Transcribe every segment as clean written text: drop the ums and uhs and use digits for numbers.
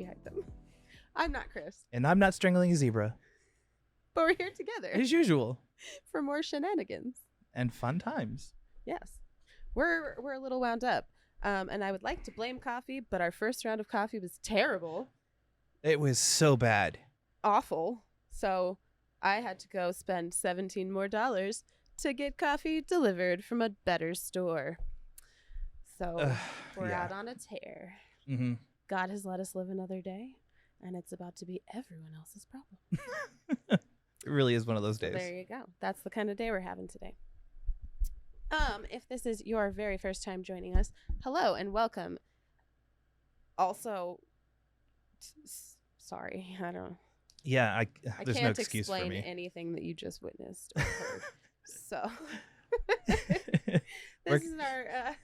we hide them. I'm not Chris, And I'm not strangling a zebra, but we're here together as usual. for more shenanigans. And fun times. Yes, we're a little wound up, and I would like to blame coffee, but our first round of coffee was terrible, It was so bad. awful. So I had to go spend $17 more to get coffee delivered from a better store. So we're yeah. out on a tear. Mm-hmm. God has let us live another day, and it's about to be everyone else's problem. It really is one of those So days. there you go. That's the kind of day we're having today. If this is your very first time joining us, hello and welcome. Also, sorry, I don't. Yeah, I there's can't no excuse for explain me. anything that you just witnessed or heard. So Where- this is our.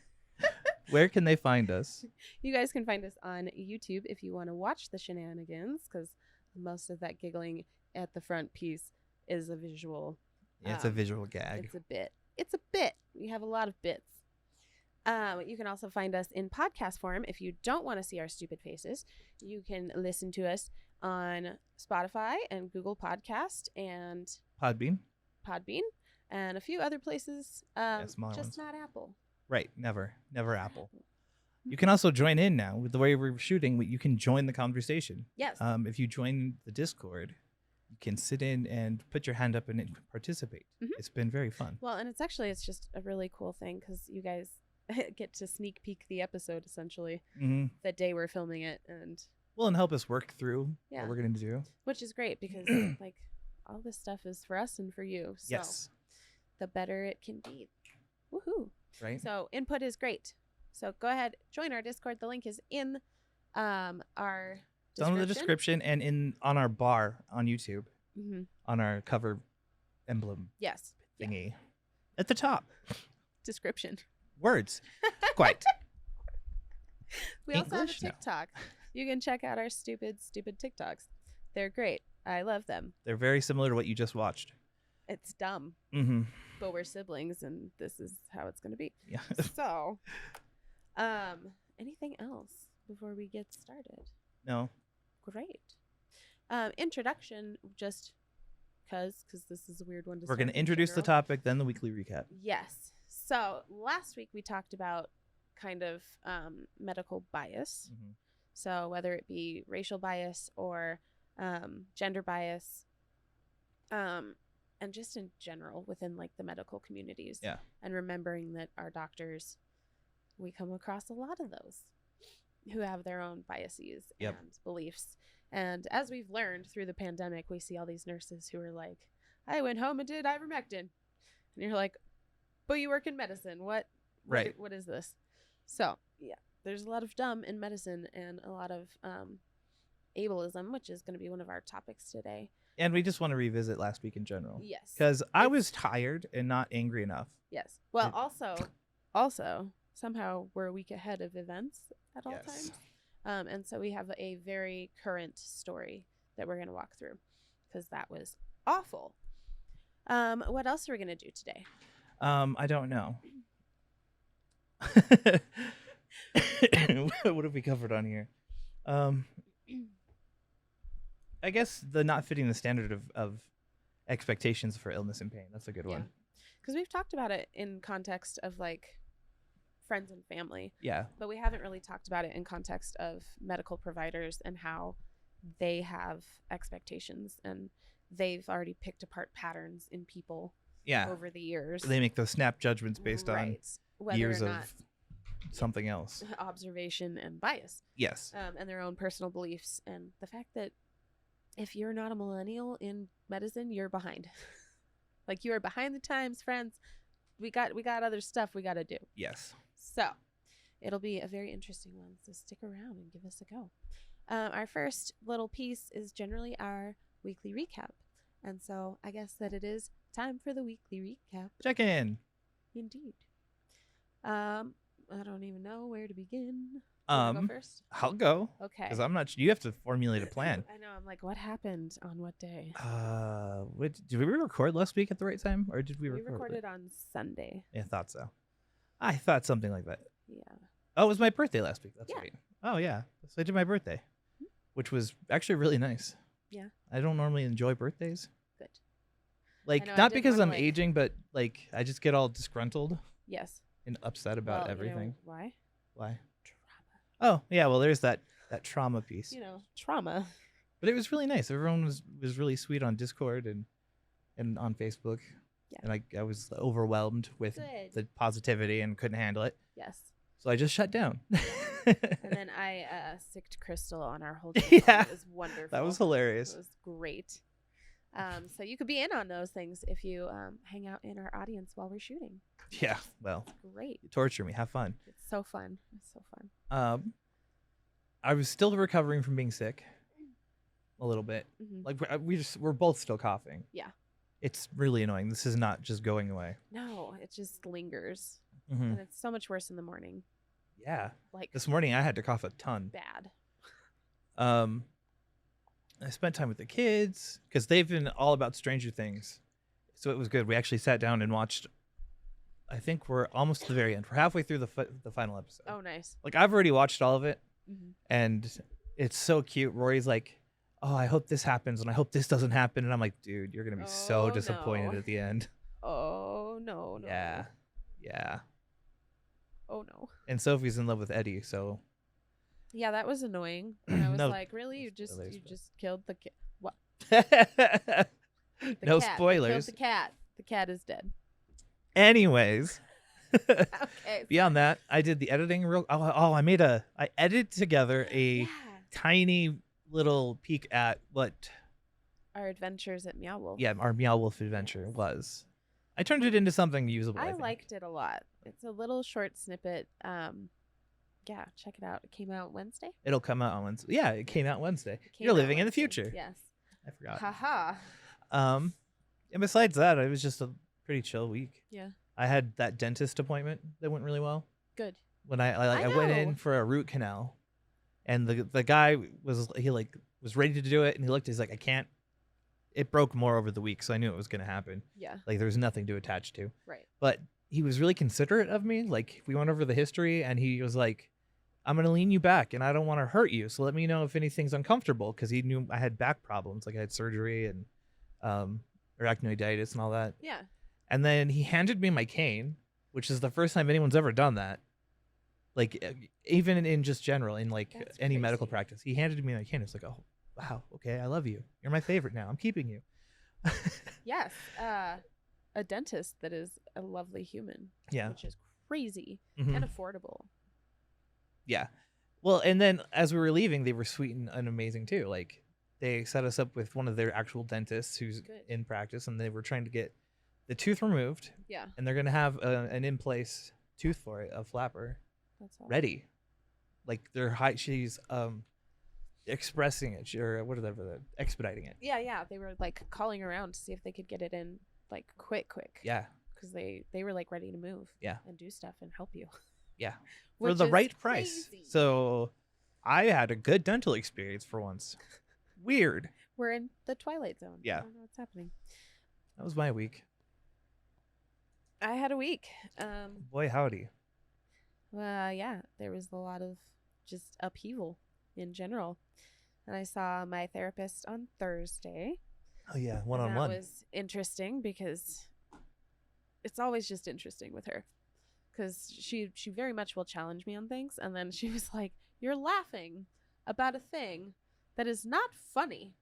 Where can they find us? You guys can find us on YouTube if you want to watch the shenanigans, because most of that giggling at the front piece is a visual. Yeah, it's a visual gag. It's a bit. It's a bit. We have a lot of bits. You can also find us in podcast form. If you don't want to see our stupid faces, you can listen to us on Spotify and Google Podcast and Podbean. and a few other places. Smaller just ones. not Apple. Right. Never Apple. You can also join in now with the way we're shooting. You can join the conversation. Yes. If you join the Discord, you can sit in and put your hand up and participate. Mhm. It's been very fun. Well, and it's just a really cool thing because you guys get to sneak peek the episode essentially Mm-hmm. the day we're filming it, and Well, and help us work through Yeah. what we're going to do. which is great because like all this stuff is for us and for you. So Yes. the better it can be. Woohoo. Right. So input is great. So go ahead, join our Discord. The link is in our Down in the description and on our bar on YouTube, Mm-hmm. on our cover emblem Yes. Yeah. thingy at the top. Description. Words. Quite. We also have a English? No. TikTok. You can check out our stupid TikToks. They're great. I love them. They're very similar to what you just watched. It's dumb, Mm-hmm. but we're siblings, and this is how it's going to be. Yeah. So, anything else before we get started? No. Great. Introduction, just because this is a weird one to We're start going to in introduce the general. topic, then the weekly recap. Yes. So last week we talked about kind of medical bias. Mm-hmm. So whether it be racial bias or gender bias, and just in general within like the medical communities. Yeah. And remembering that our doctors, we come across a lot of those who have their own biases Yep. and beliefs. And as we've learned through the pandemic, we see all these nurses who are like, I went home and did ivermectin. And you're like, but you work in medicine. What Right. What is this? So, yeah, there's a lot of dumb in medicine and a lot of ableism, which is going to be one of our topics today. And we just want to revisit last week in general. Yes. Because I was tired and not angry enough. Yes. Well, It- also, somehow we're a week ahead of events at all Yes. times. And so we have a very current story that we're going to walk through because that was awful. What else are we going to do today? I don't know. What have we covered on here? I guess the not fitting the standard of expectations for illness and pain. That's a good one. Because we've talked about it in context of like friends and family, Yeah. but we haven't really talked about it in context of medical providers and how they have expectations and they've already picked apart patterns in people Yeah. over the years. They make those snap judgments based Right. Whether years or of not something else. observation and bias, Yes. and their own personal beliefs, and the fact that if you're not a millennial in medicine, you're behind. Like you are behind the times, friends. We got other stuff we got to do. Yes. So it'll be a very interesting one. So stick around and give us a go. Our first little piece is generally our weekly recap, and so I guess that it is time for the weekly recap. Check in. Indeed. I don't even know where to begin. You wanna go first? I'll go. Okay. Because I'm not. You have to formulate a plan. I know. I'm like, what happened on what day? Did we record last week at the right time, or did we We record? recorded on Sunday. Yeah, I thought so. I thought something like that. Yeah. Oh, it was my birthday last week. That's Yeah. right. Oh yeah, so I did my birthday. which was actually really nice. Yeah. I don't normally enjoy birthdays. Good. Like, know, I not didn't because wanna, I'm like- aging, but like I just get all disgruntled Yes. and upset about Well, everything. Why? Why? Trauma. Oh, yeah, well there's that trauma piece. Trauma. But it was really nice. Everyone was really sweet on Discord and on Facebook. Yeah. And I was overwhelmed with Good. the positivity and couldn't handle it. Yes. So I just shut down. And then I sicked Crystal on our whole team. Yeah. It was wonderful. That was hilarious. It was great. So you could be in on those things if you hang out in our audience while we're shooting. Yeah, well, Great. torture me, have fun. It's so fun. It's so fun. I was still recovering from being sick a little bit. Mhm. Like we're both still coughing. Yeah. It's really annoying. This is not just going away. No, it just lingers. Mhm. And it's so much worse in the morning. Yeah. Like This morning I had to cough a ton. bad. I spent time with the kids because they've been all about Stranger Things, so it was good. We actually sat down and watched. I think we're almost to the very end. We're halfway through the final episode. Oh, nice. Like I've already watched all of it, Mhm. and it's so cute. Rory's like, "Oh, I hope this happens, and I hope this doesn't happen." And I'm like, "Dude, you're gonna be so Oh, disappointed no. at the end." Oh, no. Yeah. Oh, no. And Sophie's in love with Eddie, so Yeah, that was annoying. And I was No- like, really? You no just spoilers, you but- just killed the cat? What? no The cat. They killed spoilers. the cat. The cat is dead. Anyways, Okay. beyond that, I did the editing I edited together a Yeah. tiny little peek at what Our adventures at Meow Wolf. our Meow Wolf adventure was. I turned it into something usable. I I think. liked it a lot. It's a little short snippet. Yeah, check it out. It came out Wednesday. It'll come out on Wednesday. Yeah, it came out Wednesday. It came You're out living in the Wednesday. future. Yes. I forgot. Haha. And besides that, it was just a pretty chill week. Yeah. I had that dentist appointment that went really well. Good. When I went in know. for a root canal, and the guy was ready to do it, and he's like, I can't. It broke more over the week, so I knew it was going to happen. Yeah. Like there was nothing to attach to. Right. But he was really considerate of me. Like we went over the history, and he was like, I'm going to lean you back, and I don't want to hurt you, so let me know if anything's uncomfortable, because he knew I had back problems, like I had surgery and arachnoiditis and all that. Yeah. And then he handed me my cane, which is the first time anyone's ever done that. Like even in just general, in like That's any medical crazy. practice, he handed me my cane. It's like, oh wow, okay, I love you. You're my favorite now. I'm keeping you. Yes. A dentist that is a lovely human. Yeah. Which is crazy Mhm. and affordable. Yeah. Well, and then as we were leaving, they were sweet and amazing too. Like they set us up with one of their actual dentists who's Good. in practice, and they were trying to get the tooth removed, Yeah. and they're gonna have an in place tooth for it, a flapper, That's all. ready. Like she's expressing it or whatever, expediting it. Yeah. They were like calling around to see if they could get it in like quick. Yeah. Because they were like ready to move. Yeah. And do stuff and help you. Yeah. For Which the is right price. crazy. So I had a good dental experience for once. Weird. We're in the Twilight Zone. Yeah. I don't know what's happening. That was my week. I had a week. Boy, howdy. Well, yeah, there was a lot of just upheaval in general. And I saw my therapist on Thursday. Oh yeah, and one-on-one. That was interesting because it's always just interesting with her. Because she very much will challenge me on things. And then she was like, you're laughing about a thing that is not funny.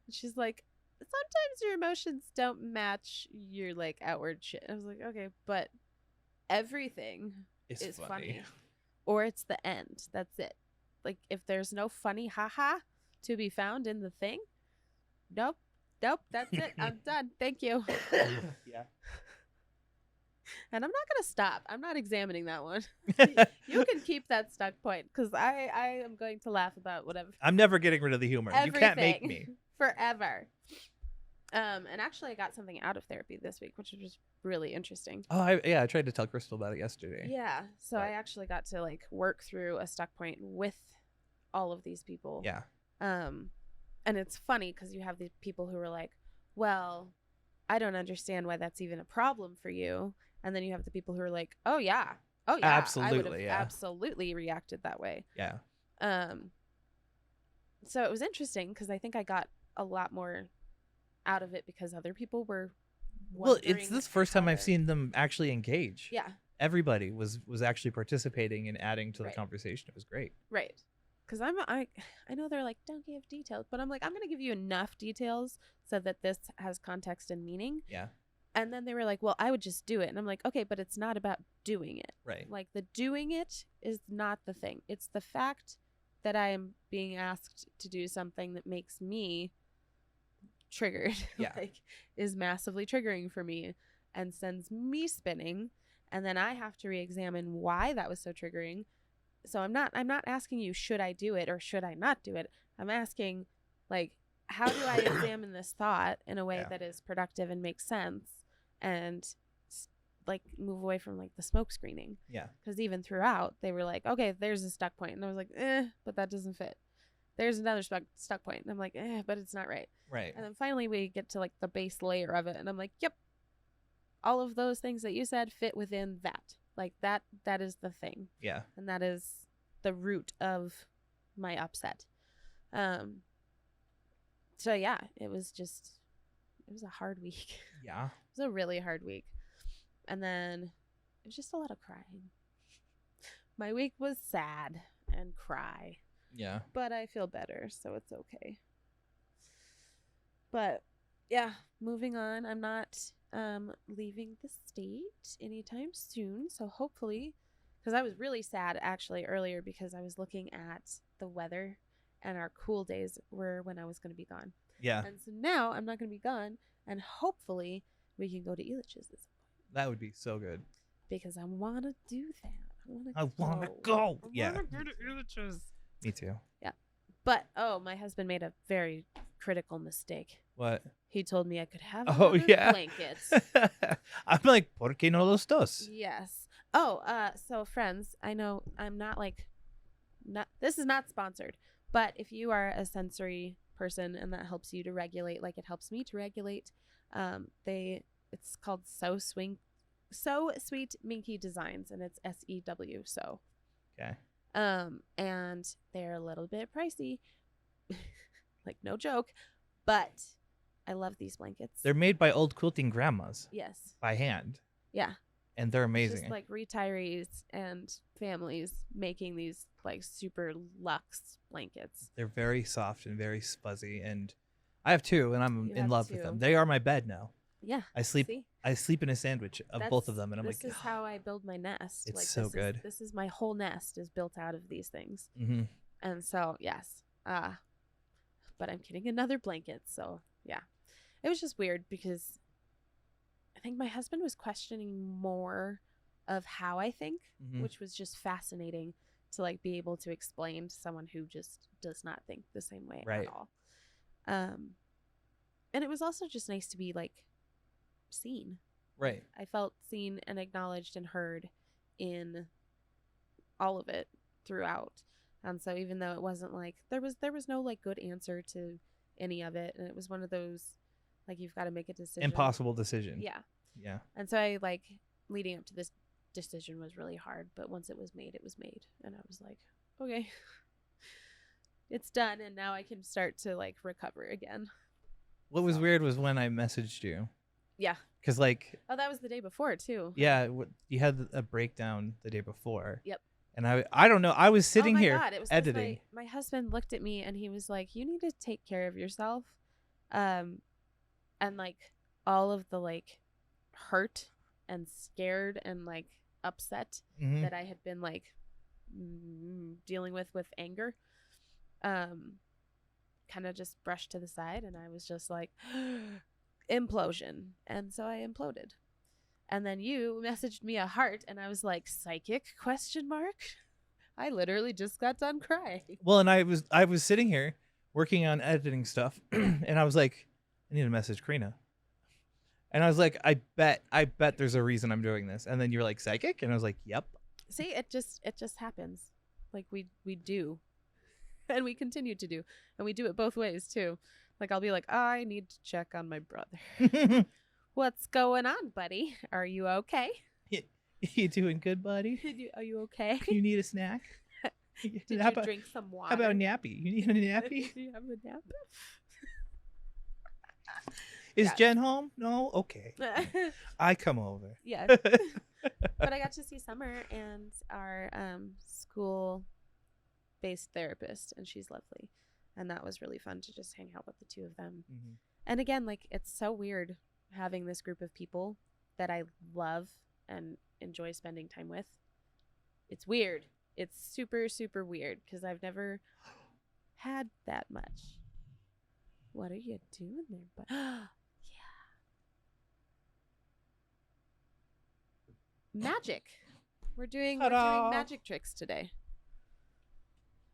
And she's like, sometimes your emotions don't match your like outward shit. I was like, okay, but everything is funny. Or it's the end. That's it. Like if there's no funny haha to be found in the thing, nope, that's it. I'm done. Thank you. Yeah. And I'm not gonna stop. I'm not examining that one. You can keep that stuck point because I am going to laugh about whatever. I'm never getting rid of the humor. You can't make Everything. me. Forever. And actually I got something out of therapy this week, which was really interesting. Oh, I tried to tell Crystal about it yesterday. Yeah. So I But- actually got to like work through a stuck point with all of these people. Yeah. And it's funny because you have these people who are like, well, I don't understand why that's even a problem for you. And then you have the people who are like, oh yeah, I would have Absolutely, yeah. absolutely reacted that way. Yeah. So it was interesting because I think I got a lot more out of it because other people were Well, it's wondering this first time how I've to- seen them actually engage. Yeah, Everybody was actually participating and adding to the Right. conversation. It was great. right. Because I know they're like, don't give details, but I'm like, I'm gonna give you enough details so that this has context and meaning. Yeah. And then they were like, well, I would just do it, and I'm like, okay, but it's not about doing it. Right. Like the doing it is not the thing. It's the fact that I am being asked to do something that makes me triggered. Yeah. Like is massively triggering for me and sends me spinning, and then I have to re-examine why that was so triggering. So I'm not asking you should I do it or should I not do it. I'm asking like how do I examine this thought in a way Yeah. that is productive and makes sense and like move away from like the smoke screening. Yeah. Because even throughout they were like, okay, there's a stuck point, and I was like, but that doesn't fit. There's another stuck point, and I'm like, but it's not right. Right. And then finally we get to like the base layer of it, and I'm like, yep, all of those things that you said fit within that. Like that is the thing, Yeah. and that is the root of my upset. So yeah, it was a hard week. Yeah. It was a really hard week. And then it was just a lot of crying. My week was sad and cry, Yeah. but I feel better, so it's okay. But yeah, moving on. I'm not leaving the state anytime soon, so hopefully, because I was really sad actually earlier because I was looking at the weather and our cool days were when I was going to be gone. Yeah. And so now I'm not going to be gone, and hopefully we can go to Elitch's this That would be so good. because I want to do that. I want to go. I Yeah. want to go to Elitch's. Me too. But my husband made a very critical mistake. What? He told me I could have Oh, another yeah. blankets. I'm like, ¿por qué no los dos? Yes. Oh, so friends, I know I'm not this is not sponsored, but if you are a sensory person and that helps you to regulate, like it helps me to regulate, it's called So Sweet Minky Designs, and it's SEW. So, Okay. and they're a little bit pricey, like no joke, but I love these blankets. They're made by old quilting grandmas yes, by hand, yeah. and they're amazing. Just like retirees and families making these like super luxe blankets. They're very soft and very fuzzy, and I have two, and I'm You in have love with two. them. They are my bed now. Yeah. I sleep See? in a sandwich of both of them, and I'm this like, is how I build my nest. It's like, so good. This is my whole nest is built out of these things. mm-hmm. And so, yes. But I'm getting another blanket. So, yeah. It was just weird because I think my husband was questioning more of how I think, Mhm. which was just fascinating to like be able to explain to someone who just does not think the same way Right. at all. And it was also just nice to be like seen. Right. I felt seen and acknowledged and heard in all of it throughout. And so even though it wasn't like there was no like good answer to any of it, and it was one of those like you've got to make a decision. Impossible decision. Yeah. Yeah. And so I like leading up to this decision was really hard, but once it was made, and I was like, okay. It's done, and now I can start to like recover again. What was weird was when I messaged you, Yeah. because like, Oh, that was the day before too. yeah, you had a breakdown the day before. Yep. And I don't know. I was sitting oh my here God, it was 'cause editing. My husband looked at me and he was like, "You need to take care of yourself," and like all of the like hurt and scared and like upset Mhm. that I had been like dealing with anger, kind of just brushed to the side, and I was just like implosion, and so I imploded. And then you messaged me a heart, and I was like, psychic ? I literally just got done crying. Well, and I was sitting here working on editing stuff, and I was like, I need to message Karina. And I was like, I bet there's a reason I'm doing this. And then you were like, psychic? And I was like, yep. See, it just happens. Like we do. And we continue to do. And we do it both ways too. Like I'll be like, I need to check on my brother. What's going on, buddy? Are you okay? You doing good, buddy? Are you okay? You need a snack? Did you drink some water? How about a nappy? You need a nappy? Do you have a nap? Is Jen home? No? Okay. I come over. Yeah. But I got to see Summer and our school-based therapist, and she's lovely. And that was really fun to just hang out with the two of them. Mm-hmm. And again, like, it's so weird having this group of people that I love and enjoy spending time with. It's weird. It's super, super weird because I've never had that much. What are you doing there? But yeah. Magic. We're doing magic tricks today.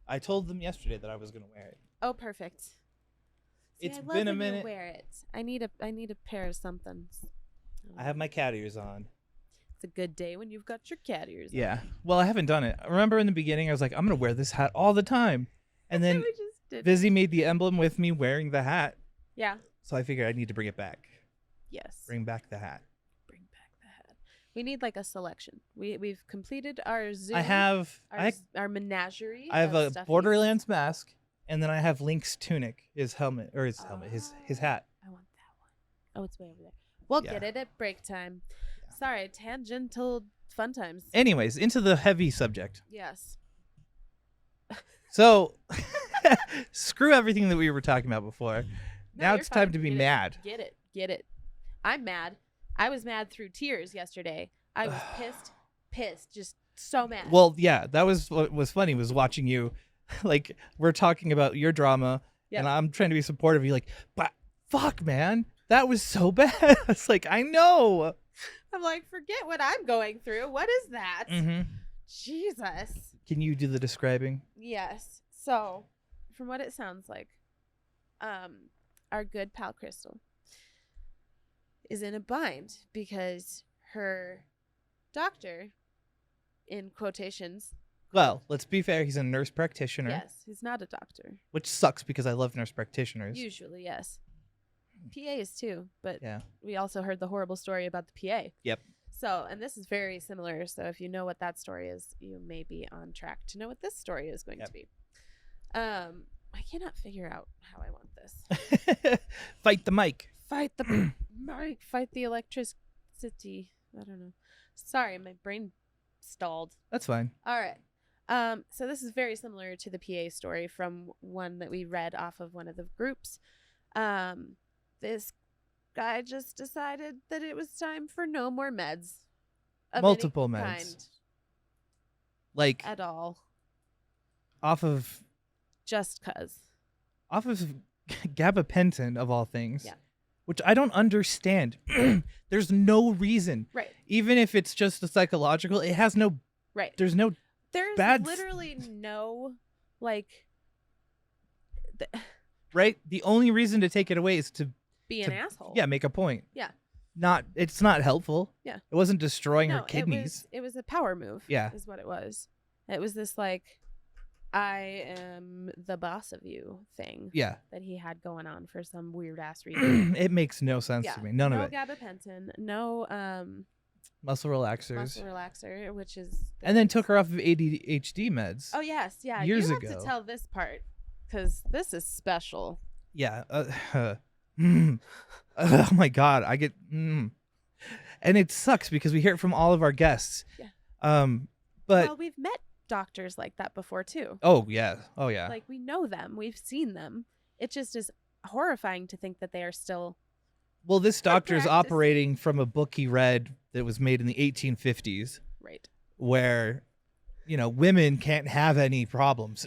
I told them yesterday that I was going to wear it. Oh, perfect. See, it's been a minute. You wear it. I need a pair of something. I have my cat ears on. It's a good day when you've got your cat ears on. Yeah. Well, I haven't done it. I remember in the beginning, I was like, I'm going to wear this hat all the time. And then Vizzy made the emblem with me wearing the hat. Yeah. So I figured I need to bring it back. Yes. Bring back the hat. We need like a selection. We've completed our zoo. I have our menagerie. I have a Borderlands mask, and then I have Link's tunic, his hat. I want that one. Oh, it's way over there. We'll get it at break time. Yeah. Sorry, tangential fun times. Anyways, into the heavy subject. Yes. So, screw everything that we were talking about before. Now it's time to be mad. Get it. I'm mad. I was mad through tears yesterday. I was pissed, just so mad. Well, yeah, that was what was funny was watching you, like, we're talking about your drama, and I'm trying to be supportive of you, like, but fuck, man, that was so bad. It's like, I know. I'm like, forget what I'm going through. What is that? Mm-hmm. Jesus. Can you do the describing? Yes. So, from what it sounds like, our good pal Crystal is in a bind because her doctor, in quotations. Well, let's be fair. He's a nurse practitioner. Yes, he's not a doctor. Which sucks because I love nurse practitioners. Usually, yes. PAs too, but we also heard the horrible story about the PA. Yep. So, and this is very similar. So if you know what that story is, you may be on track to know what this story is going to be. I cannot figure out how I want this. Fight the mic. Fight the mic. Fight the electricity. I don't know. Sorry, my brain stalled. That's fine. All right. So this is very similar to the PA story from one that we read off of one of the groups. This guy just decided that it was time for no more meds. Multiple meds. Kind, like at all. Off of gabapentin of all things. Yeah. Which I don't understand. There's no reason. Right. Even if it's just a psychological, it has no. Right. There's literally no, like. Right. The only reason to take it away is to be an asshole. Yeah. Make a point. Yeah. It's not helpful. Yeah. It wasn't destroying her kidneys. It was a power move. Yeah. Is what it was. It was this like, I am the boss of you thing. Yeah. That he had going on for some weird ass reason. It makes no sense to me. None of it. No gabapentin. No muscle relaxers. Muscle relaxer, which is. And then took her off of ADHD meds. Oh yes, yeah. Years you ago. have to tell this part because this is special. Yeah. Oh my God, I get. And it sucks because we hear it from all of our guests. Yeah. But well, we've met doctors like that before too. Oh yeah. Like we know them, we've seen them. It just is horrifying to think that they are still. Well, this doctor is operating from a book he read that was made in the 1850s. Right. Where, women can't have any problems.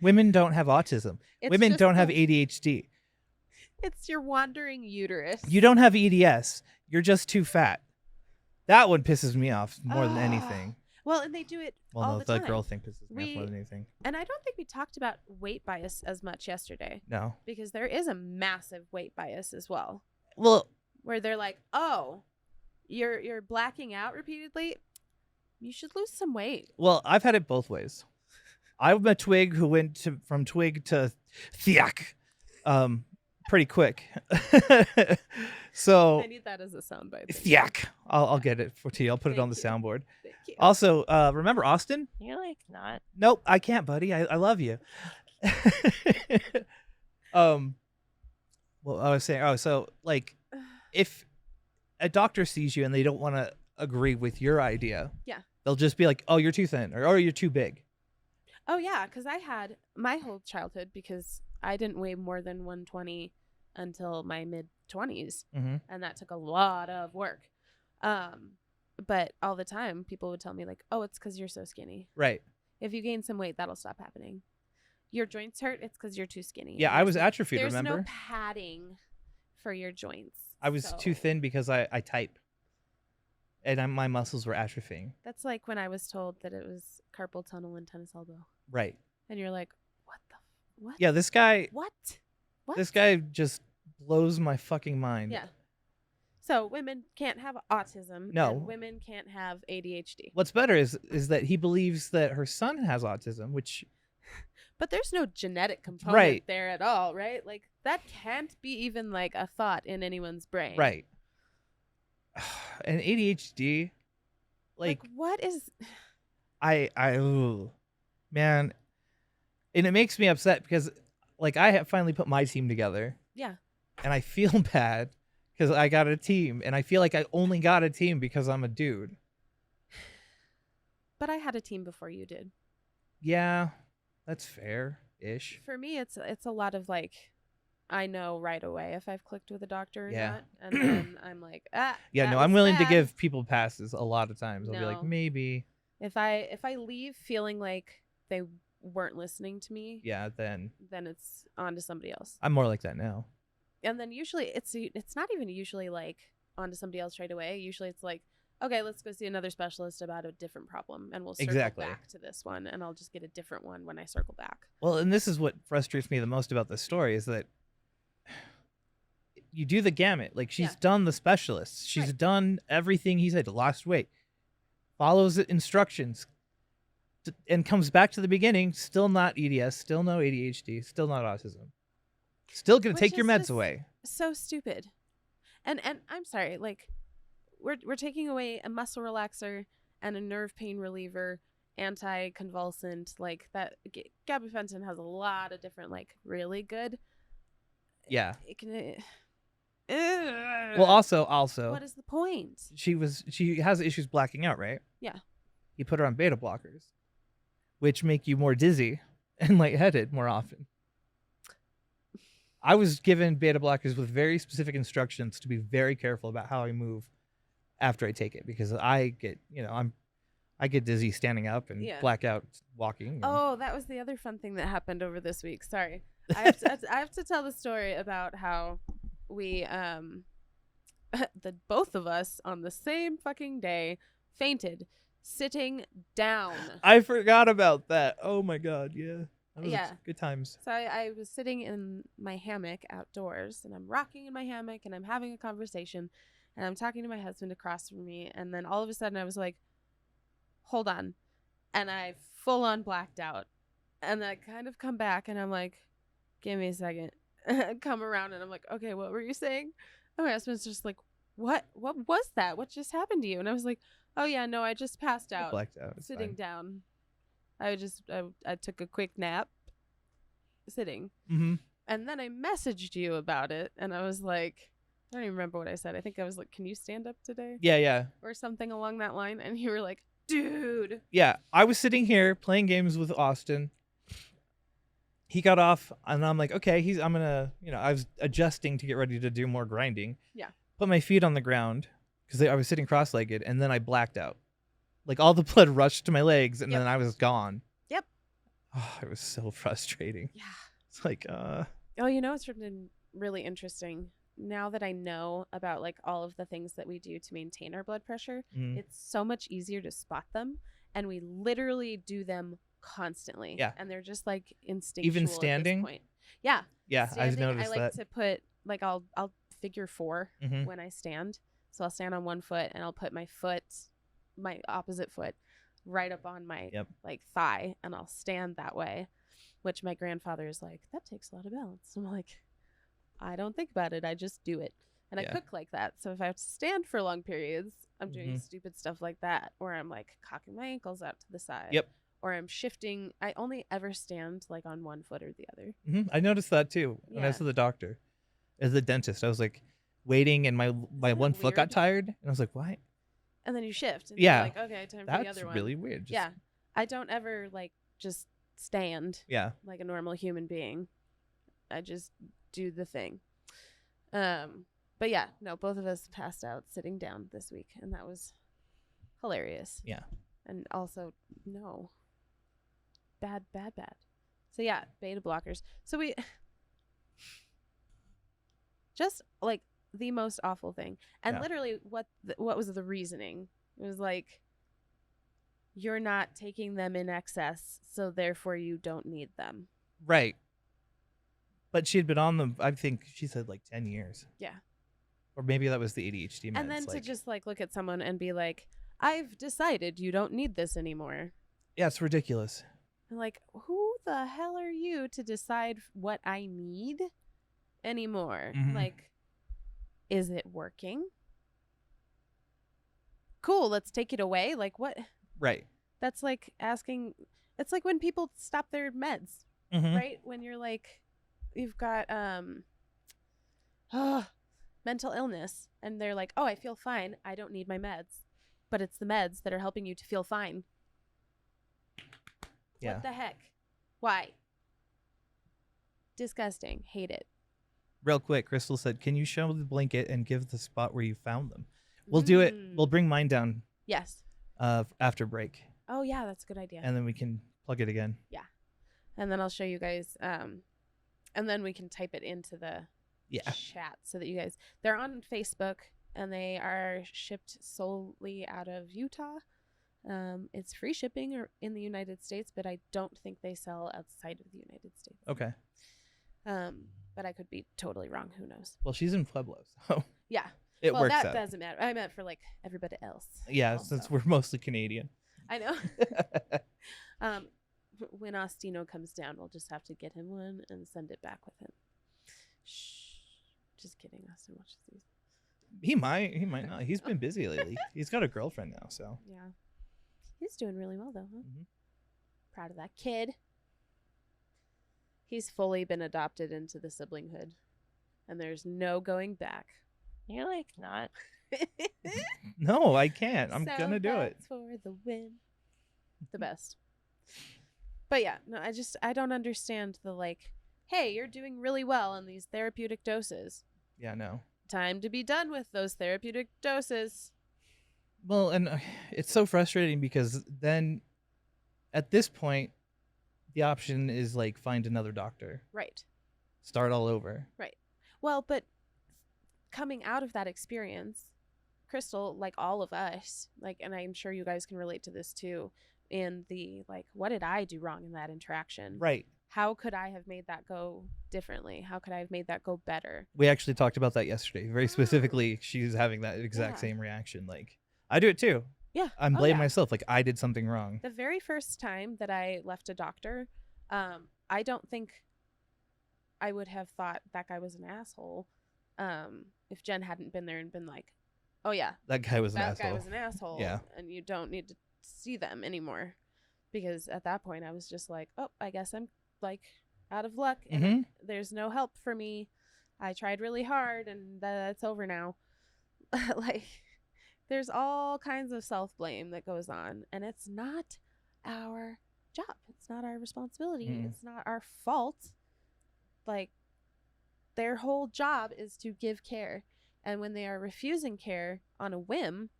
Women don't have autism. Women don't have ADHD. It's your wandering uterus. You don't have EDS. You're just too fat. That one pisses me off more than anything. Well, and they do it all the time. The girl thing pisses me off more than anything. And I don't think we talked about weight bias as much yesterday. No. Because there is a massive weight bias as well. Well, where they're like, "Oh, you're blacking out repeatedly. You should lose some weight." Well, I've had it both ways. I'm a twig who went from twig to thiak, pretty quick. So I need that as a soundbite. yak. I'll get it to you. I'll put it on the Thank soundboard. Thank you. Also, remember Austin? You're like not. Nope, I can't, buddy. I love you. Well, I was saying, so like, if a doctor sees you and they don't want to agree with your idea, Yeah. they'll just be like, "Oh, you're too thin," or "Oh, you're too big." Oh yeah, because I had my whole childhood because I didn't weigh more than 120 until my mid-20s, Mm-hmm. and that took a lot of work. But all the time, people would tell me like, "Oh, it's because you're so skinny. Right. If you gain some weight, that'll stop happening. Your joints hurt. It's because you're too skinny." Yeah, I was atrophied. There's Remember? no padding for your joints. I was so too thin because I type, and my muscles were atrophying. That's like when I was told that it was carpal tunnel and tennis elbow, Right. and you're like, "What? Yeah, this guy What? this guy just blows my fucking mind. Yeah. So women can't have autism. No. And women can't have ADHD. What's better is that he believes that her son has autism, which But there's no genetic component Right. there at all, right? Like that can't be even like a thought in anyone's brain. right. And ADHD, Like what is ooh, man, and it makes me upset because like I have finally put my team together. Yeah. And I feel bad because I got a team, and I feel like I only got a team because I'm a dude. But I had a team before you did. Yeah, that's fair-ish. For me it's a lot of like I know right away if I've clicked with a doctor or Yeah. not. And then I'm like, Yeah, that no, I'm was willing to bad. give people passes a lot of times. I'll be like, No. maybe, If I leave feeling like they weren't listening to me, yeah, then then it's on to somebody else. I'm more like that now. And then usually it's not even usually like on to somebody else right away. Usually it's like, okay, let's go see another specialist about a different problem, and we'll circle Exactly. back to this one, and I'll just get a different one when I circle back. Well, and this is what frustrates me the most about this story is that you do the gamut. Like, she's Yeah. done the specialists. She's Right. done everything he said, lost weight, follows the instructions, and comes back to the beginning, still not EDS, still no ADHD, still not autism. Still going to Which take your is meds just away. So stupid. And I'm sorry, like we're taking away a muscle relaxer and a nerve pain reliever, anti-convulsant, like that. Gabapentin has a lot of different like really good. Yeah. It can. Well, also, what is the point? she has issues blacking out, right? Yeah. You put her on beta blockers, which make you more dizzy and lightheaded more often. I was given beta blockers with very specific instructions to be very careful about how I move after I take it, because I get, I get dizzy standing up and Yeah. black out walking. Oh, that was the other fun thing that happened over this week. Sorry, I have to tell the story about how we the both of us on the same fucking day fainted sitting down. I forgot about that. Oh my god, yeah. That was Yeah. good times. So I was sitting in my hammock outdoors, and I'm rocking in my hammock, and I'm having a conversation, and I'm talking to my husband across from me, and then all of a sudden I was like, hold on. And I full on blacked out. And then I kind of come back, and I'm like, give me a second. Come around, and I'm like, okay, what were you saying? And my husband's just like, what was that? What just happened to you? And I was like, oh yeah, no, I just passed out Blacked out. It's sitting fine. down. I took a quick nap sitting. Mm-hmm. And then I messaged you about it, and I was like, I don't even remember what I said. I think I was like, can you stand up today? Yeah. Or something along that line. And you were like, dude. Yeah, I was sitting here playing games with Austin. He got off, and I'm like, okay, I'm gonna, I was adjusting to get ready to do more grinding. Yeah. Put my feet on the ground because I was sitting cross-legged, and then I blacked out. Like, all the blood rushed to my legs, and Yep. then I was gone. Yep. Oh, it was so frustrating. Yeah. It's like, Oh, it's been really interesting. Now that I know about like all of the things that we do to maintain our blood pressure, mm, it's so much easier to spot them, and we literally do them constantly. Yeah. And they're just like instinctual Even standing? at this point. Yeah. yeah, I've Standing, noticed I like that. to put like I'll figure 4 Mhm. when I stand. So I'll stand on one foot, and I'll put my opposite foot right up on my Yep. like thigh, and I'll stand that way, which my grandfather is like, that takes a lot of balance. I'm like, I don't think about it, I just do it. And I Yeah. cook like that. So if I have to stand for long periods, I'm doing Mhm. stupid stuff like that. Or I'm like cocking my ankles out to the side. Yep. Or I'm shifting. I only ever stand like on one foot or the other. I noticed that too when I was Yeah. at the doctor. As the dentist, I was like waiting, and my Isn't one that foot got weird? tired, and I was like, "Why?" And then you shift. And Yeah, you're like, okay, time for the that's other one. really weird. Just, Yeah. I don't ever like just stand yeah, like a normal human being. I just do the thing. But yeah, no, both of us passed out sitting down this week, and that was hilarious. yeah. And also, no. Bad. So yeah, beta blockers. So we just like the most awful thing. And Yeah. literally what was the reasoning? It was like, you're not taking them in excess, so therefore you don't need them. Right. But she had been on them, I think she said like 10 years. Yeah. Or maybe that was the ADHD meds. And then to just like look at someone and be like, I've decided you don't need this anymore. Yeah, it's ridiculous. And like, who the hell are you to decide what I need anymore? Mhm. Like, is it working? Cool, let's take it away. Like, what? Right. That's like asking. It's like when people stop their meds, Mhm. right? When you're like, you've got mental illness, and they're like, oh, I feel fine. I don't need my meds. But it's the meds that are helping you to feel fine. Yeah. What the heck? Why? Disgusting. Hate it. Real quick, Crystal said, "Can you show the blanket and give the spot where you found them?" We'll do it. We'll bring mine down Yes. after break, Oh, yeah, that's a good idea. and then we can plug it again. And then I'll show you guys. And then we can type it into the Yeah. chat so that you guys. They're on Facebook, and they are shipped solely out of Utah. It's free shipping in the United States, but I don't think they sell outside of the United States. Okay. But I could be totally wrong. Who knows? Well, she's in Pueblo, so Yeah. it well, works that out. doesn't matter. I meant for like everybody else. Yeah, also. since we're mostly Canadian. I know. When Ostino comes down, we'll just have to get him one and send it back with him. Shh. Just kidding. Austin watches these. He might not. He's been busy lately. He's got a girlfriend now, so. Yeah. He's doing really well, though, huh? Mhm. Proud of that kid. He's fully been adopted into the siblinghood, and there's no going back. You're like not. No, I can't. I'm gonna do it. Soundbacks for the win. The best. But yeah, no, I don't understand the like, hey, you're doing really well on these therapeutic doses. Yeah, no. Time to be done with those therapeutic doses. Well, and it's so frustrating because then at this point, the option is like find another doctor, Right. start all over. Well, but coming out of that experience, Crystal, like all of us, like, and I'm sure you guys can relate to this too, in the like, what did I do wrong in that interaction? Right. How could I have made that go differently? How could I have made that go better? We actually talked about that yesterday. Very specifically, she's having that exact Yeah. same reaction. Like, I do it too. Yeah. I'm Oh, blaming yeah. myself. Like, I did something wrong. The very first time that I left a doctor, I don't think I would have thought that guy was an asshole if Jen hadn't been there and been like, oh, yeah, That guy was an that asshole. guy was an asshole. Yeah. And you don't need to see them anymore. Because at that point, I was just like, oh, I guess I'm like out of luck. And Mhm. there's no help for me. I tried really hard and that's over now. Like, there's all kinds of self-blame that goes on. And it's not our job. It's not our responsibility. Mm. It's not our fault. Like, their whole job is to give care. And when they are refusing care on a whim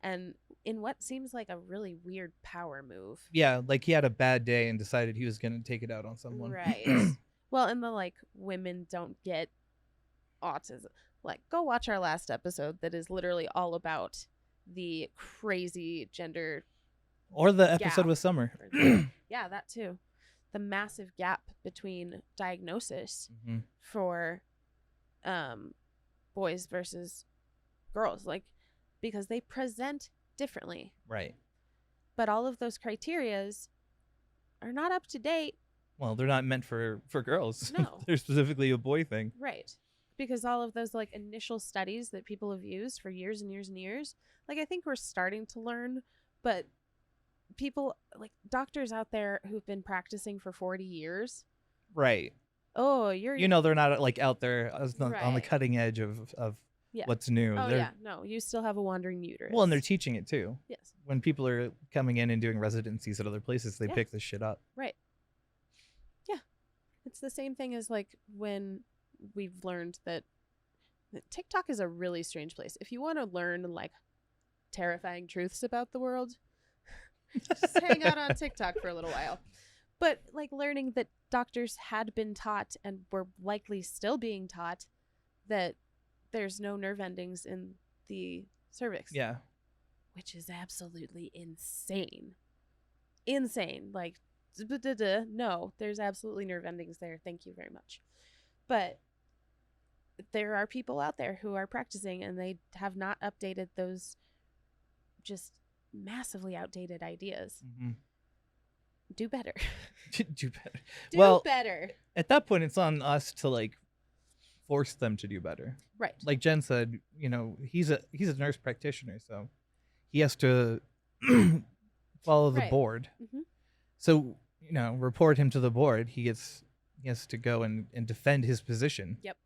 and in what seems like a really weird power move. Yeah, like he had a bad day and decided he was going to take it out on someone. Right. Well, and the like women don't get autism. Like, go watch our last episode that is literally all about the crazy gender. Or the episode Gap. with Summer. Yeah, that too. The massive gap between diagnosis Mhm. for boys versus girls, like, because they present differently. Right. But all of those criterias are not up to date. Well, they're not meant for girls. No. They're specifically a boy thing. Right. because all of those like initial studies that people have used for years and years and years, like I think we're starting to learn, but people like doctors out there who've been practicing for 40 years. Right. Oh, you're They're not like out there on the Right. cutting edge of Yeah. what's new. Oh They're, yeah, no, you still have a wandering uterus. Well, and they're teaching it too. Yes. When people are coming in and doing residencies at other places, they Yeah. pick this shit up. Right. Yeah. It's the same thing as like when we've learned that TikTok is a really strange place. If you want to learn like terrifying truths about the world, just hang out on TikTok for a little while. But like learning that doctors had been taught and were likely still being taught that there's no nerve endings in the cervix. Yeah. Which is absolutely insane. Insane. Like, no, there's absolutely nerve endings there. Thank you very much. But there are people out there who are practicing and they have not updated those just massively outdated ideas. Mm-hmm. Do better. Do better. Do better. At that point, it's on us to like force them to do better. Right. Like Jen said, he's a nurse practitioner, so he has to follow the board. Mm-hmm. So, report him to the board. He has to go and defend his position. Yep.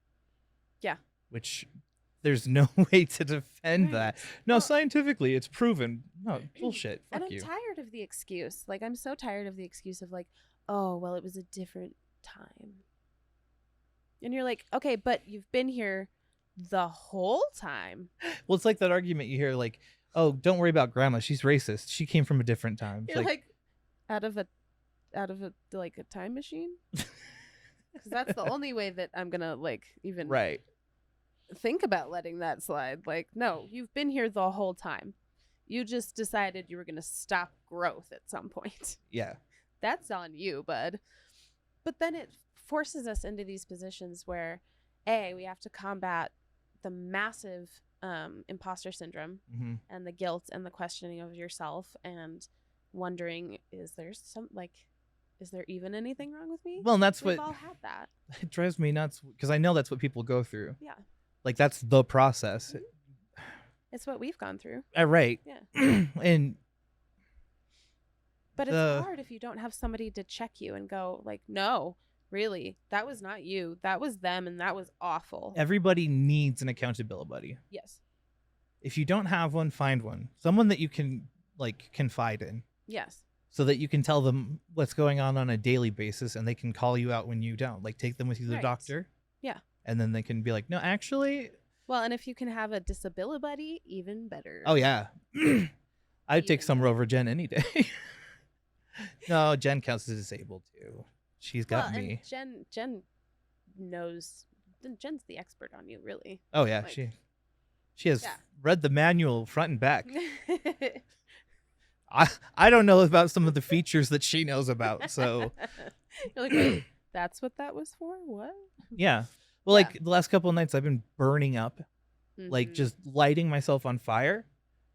Yeah. Which there's no way to defend that. No, scientifically, it's proven. No, bullshit. Fuck and I'm tired of the excuse. Like, I'm so tired of the excuse of like, oh, well, it was a different time. And you're like, okay, but you've been here the whole time. Well, it's like that argument you hear, like, oh, don't worry about grandma. She's racist. She came from a different time. You're like out of a like a time machine. Because that's the only way that I'm gonna like even right. think about letting that slide. Like, no, you've been here the whole time. You just decided you were gonna stop growth at some point. Yeah. That's on you, bud. But then it forces us into these positions where, A, we have to combat the massive imposter syndrome and the guilt and the questioning of yourself and wondering, is there even anything wrong with me? Well, and that's We've all had that. It drives me nuts because I know that's what people go through. Yeah. Like, that's the process. Mm-hmm. It's what we've gone through. Right. Yeah. But it's hard if you don't have somebody to check you and go like, no, really, that was not you. That was them, and that was awful. Everybody needs an accountability buddy. Yes. If you don't have one, find one. Someone that you can like confide in. Yes. So that you can tell them what's going on a daily basis, and they can call you out when you don't. Like, take them with you to the doctor. Yeah. And then they can be like, no, actually. Well, and if you can have a disability buddy, even better. Oh, yeah. I'd take Summer over Jen any day. No, Jen counts as disabled too. She's got me. And Jen knows. Jen's the expert on you, really. Oh yeah, like, she has read the manual front and back. I don't know about some of the features that she knows about, so. You're like, wait, that's what that was for? What? Yeah. Well, like the last couple of nights, I've been burning up, like just lighting myself on fire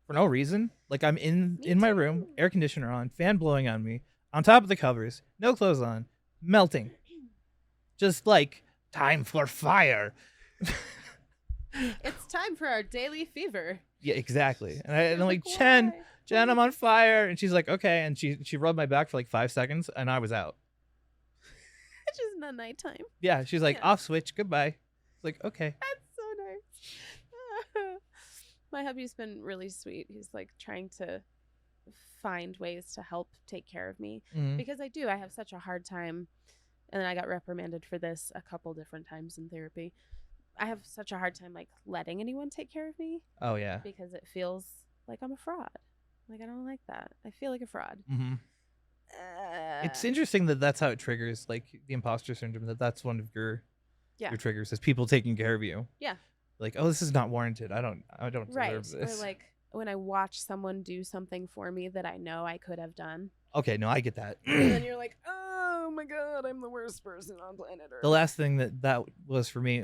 for no reason. Like I'm in my room, air conditioner on, fan blowing on me, on top of the covers, no clothes on, melting. Just like, time for fire. It's time for our daily fever. Yeah, exactly. And I'm like, Jen, I'm on fire. And she's like, okay. And she rubbed my back for like 5 seconds and I was out. It's just not nighttime. Yeah. She's like, off switch. Goodbye. It's like, okay. That's so nice. My hubby's been really sweet. He's like trying to find ways to help take care of me because I have such a hard time. And I got reprimanded for this a couple different times in therapy. I have such a hard time like letting anyone take care of me. Oh yeah. Because it feels like I'm a fraud. Like I don't like that. I feel like a fraud. Mm-hmm. It's interesting that that's how it triggers like the imposter syndrome. That's one of your triggers is people taking care of you. Yeah. Like, oh, this is not warranted. I don't deserve this. Or like when I watch someone do something for me that I know I could have done. Okay, no, I get that. And then you're like, oh my God, I'm the worst person on planet Earth. The last thing that was for me,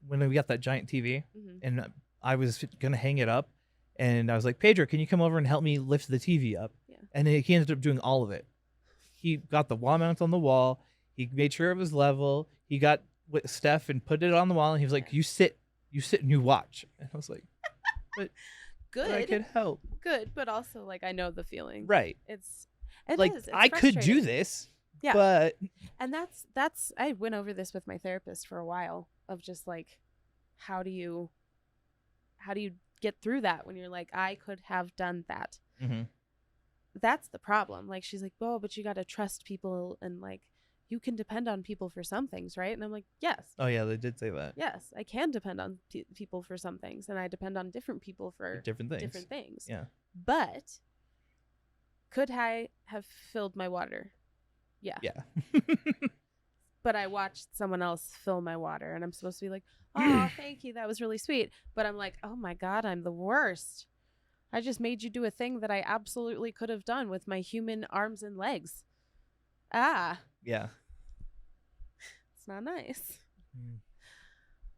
when we got that giant TV and I was going to hang it up and I was like, Pedro, can you come over and help me lift the TV up? Yeah. And he ended up doing all of it. He got the wall mount on the wall. He made sure it was level. He got with Steph and put it on the wall, and he was like, "You sit and you watch." And I was like, "But I Good. could help." Good, but also like I know the feeling. Right. It Like is. It's I could do frustrating. this. Yeah. But And that's I went over this with my therapist for a while of just like how do you get through that when you're like, I could have done that. mm-hmm. That's the problem. Like she's like, "Oh, but you got to trust people and like you can depend on people for some things, right?" And I'm like, "Yes. Oh yeah, they did say that. Yes, I can depend on people for some things, and I depend on different people for Different things. different things. Yeah. But could I have filled my water? Yeah. Yeah. But I watched someone else fill my water, and I'm supposed to be like, "Oh, thank you. That was really sweet." But I'm like, "Oh my God, I'm the worst. I just made you do a thing that I absolutely could have done with my human arms and legs. Ah, Yeah. it's not nice." Mm.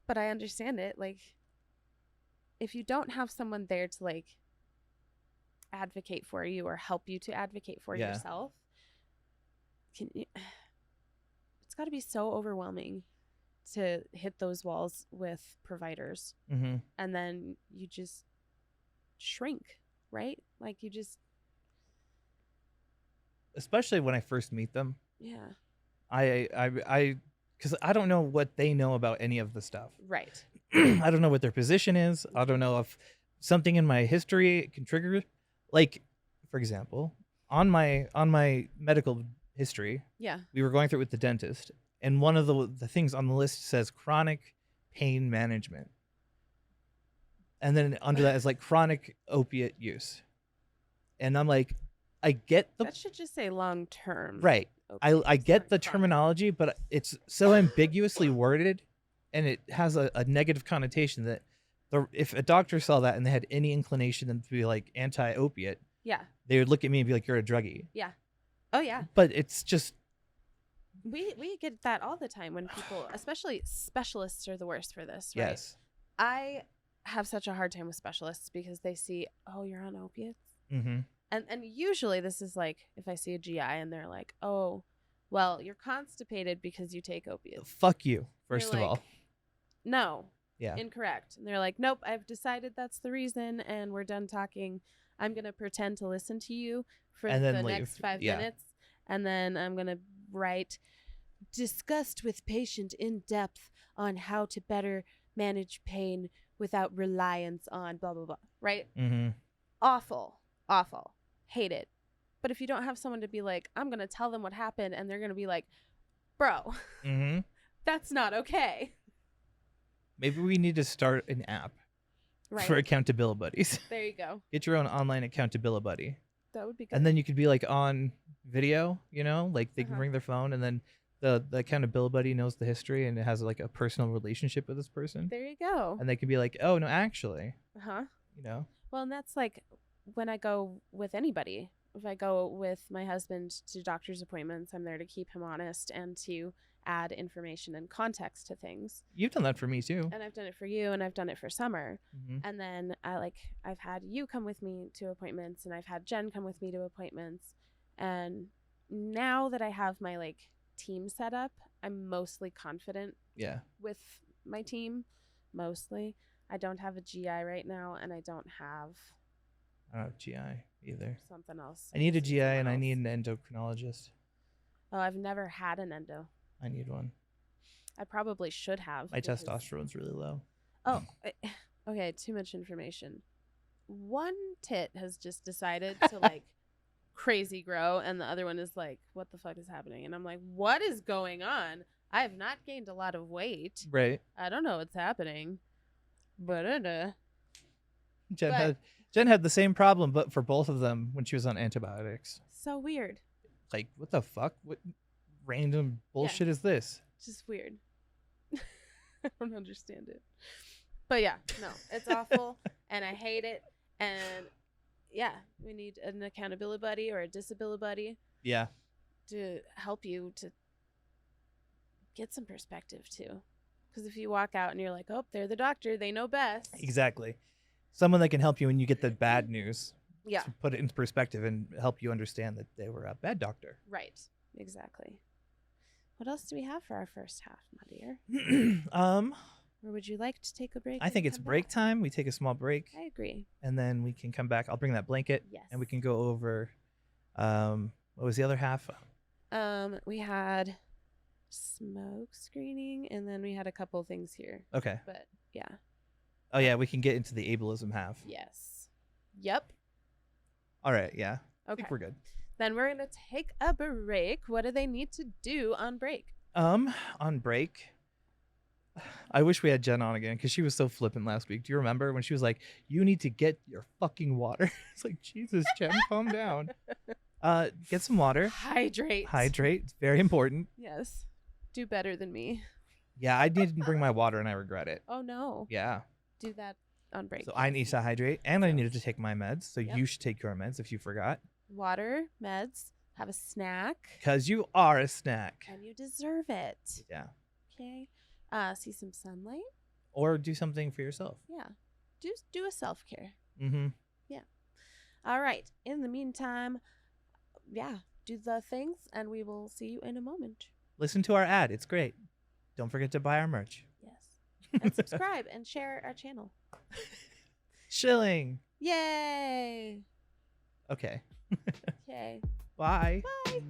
But I understand it. Like, if you don't have someone there to like advocate for you or help you to advocate for yourself, it's got to be so overwhelming to hit those walls with providers. Mm-hmm. And then you just shrink, right? Like you just, especially when I first meet them. yeah. I because I don't know what they know about any of the stuff. Right. I don't know what their position is. I don't know if something in my history can trigger, like, for example, on my medical history, Yeah. we were going through it with the dentist, and one of the things on the list says chronic pain management, and then under that is like chronic opiate use, and I'm like, I get the That should just say long term. right. I get the terminology, but it's so ambiguously worded, and it has a negative connotation that if a doctor saw that and they had any inclination to be like anti-opiate, Yeah. they would look at me and be like, "You're a druggie." Yeah. Oh yeah. But it's just We get that all the time when people, especially specialists, are the worst for this. Right? yes. I have such a hard time with specialists because they see, "Oh, you're on opiates." Mm-hmm. And usually this is like if I see a GI and they're like, "Oh, well, you're constipated because you take opiates." Fuck you, first of like, all. No. Yeah. Incorrect. And they're like, "Nope, I've decided that's the reason and we're done talking. I'm going to pretend to listen to you for And the then leave. next 5 Yeah. minutes. And then I'm going to write discussed with patient in depth on how to better manage pain without reliance on blah, blah, blah." Right? Mm-hmm. Awful. Awful. Hate it. But if you don't have someone to be like, "I'm going to tell them what happened," and they're going to be like, "Bro, Mm-hmm. that's not okay." Maybe we need to start an app Right. for accountability buddies. There you go. Get your own online accountability buddy. That would be good. And then you could be like on video, like they can Uh-huh. bring their phone, and then the accountability buddy knows the history and it has like a personal relationship with this person. There you go. And they can be like, "Oh no, actually, Uh-huh. Well, and that's like when I go with anybody. If I go with my husband to doctor's appointments, I'm there to keep him honest and to add information and context to things. You've done that for me too." And I've done it for you, and I've done it for Summer. Mm-hmm. And then I've had you come with me to appointments, and I've had Jen come with me to appointments. And now that I have my like team set up, I'm mostly confident Yeah. with my team. Mostly. I don't have a GI right now, and I don't have I don't have GI either. something else. I need a See GI someone and I else. need an endocrinologist. Oh, I've never had an endo. I need one. I probably should have. My because- testosterone's really low. Oh, okay. Too much information. One tit has just decided to like crazy grow, and the other one is like, "What the fuck is happening?" And I'm like, "What is going on? I have not gained a lot of weight. Right. I don't know what's happening." But Jen had the same problem, but for both of them when she was on antibiotics. so weird. Like, what the fuck? What random bullshit is this? Just weird. I don't understand it. But yeah, no, it's awful and I hate it. And yeah, we need an accountability buddy or a disability buddy Yeah. to help you to get some perspective too. Because if you walk out and you're like, "Oh, they're the doctor, they know best." Exactly. Someone that can help you when you get the bad news. Yeah, To put it into perspective and help you understand that they were a bad doctor. right. Exactly. What else do we have for our first half, my dear? Or would you like to take a break? I think it's break time. We take a small break. I agree. And then we can come back. I'll bring that blanket. Yes. And we can go over, what was the other half? We had smoke screening, and then we had a couple things here. Okay. But yeah. Oh yeah, we can get into the ableism half. Yes. Yep. All right. Yeah. Okay. I think we're good. Then we're gonna take a break. What do they need to do on break? On break. I wish we had Jen on again because she was so flippant last week. Do you remember when she was like, "You need to get your fucking water"? It's like, Jesus, Jen, calm down. Get some water. Hydrate. It's very important. Yes. Do better than me. Yeah, I didn't bring my water and I regret it. Oh no. Yeah. Do that on break. So I need to hydrate and I So- needed to take my meds. So Yep. you should take your meds if you forgot. Water, meds, have a snack. Because you are a snack. And you deserve it. Yeah. Okay. See some sunlight. Or do something for yourself. Yeah. Do a self-care. Mm-hmm. Yeah. All right. In the meantime, yeah, do the things and we will see you in a moment. Listen to our ad. It's great. Don't forget to buy our merch. Yes. And subscribe and share our channel. Shilling. Yay. Okay. Okay. Bye. Bye.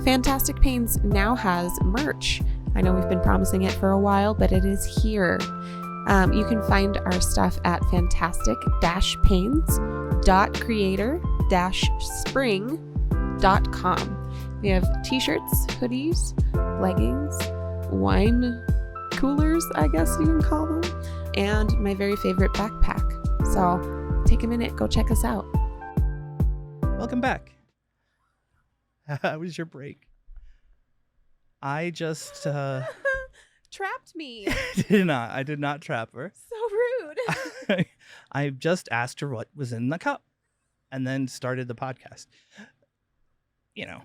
Fantastic Pains now has merch. I know we've been promising it for a while, but it is here. You can find our stuff at fantastic-pains.creator-spring.com. We have t-shirts, hoodies, leggings, wine coolers, I guess you can call them, and my very favorite backpack. So take a minute, go check us out. Welcome back. How was your break? I just Trapped me. I did not trap her. So rude. I just asked her what was in the cup and then started the podcast. You know,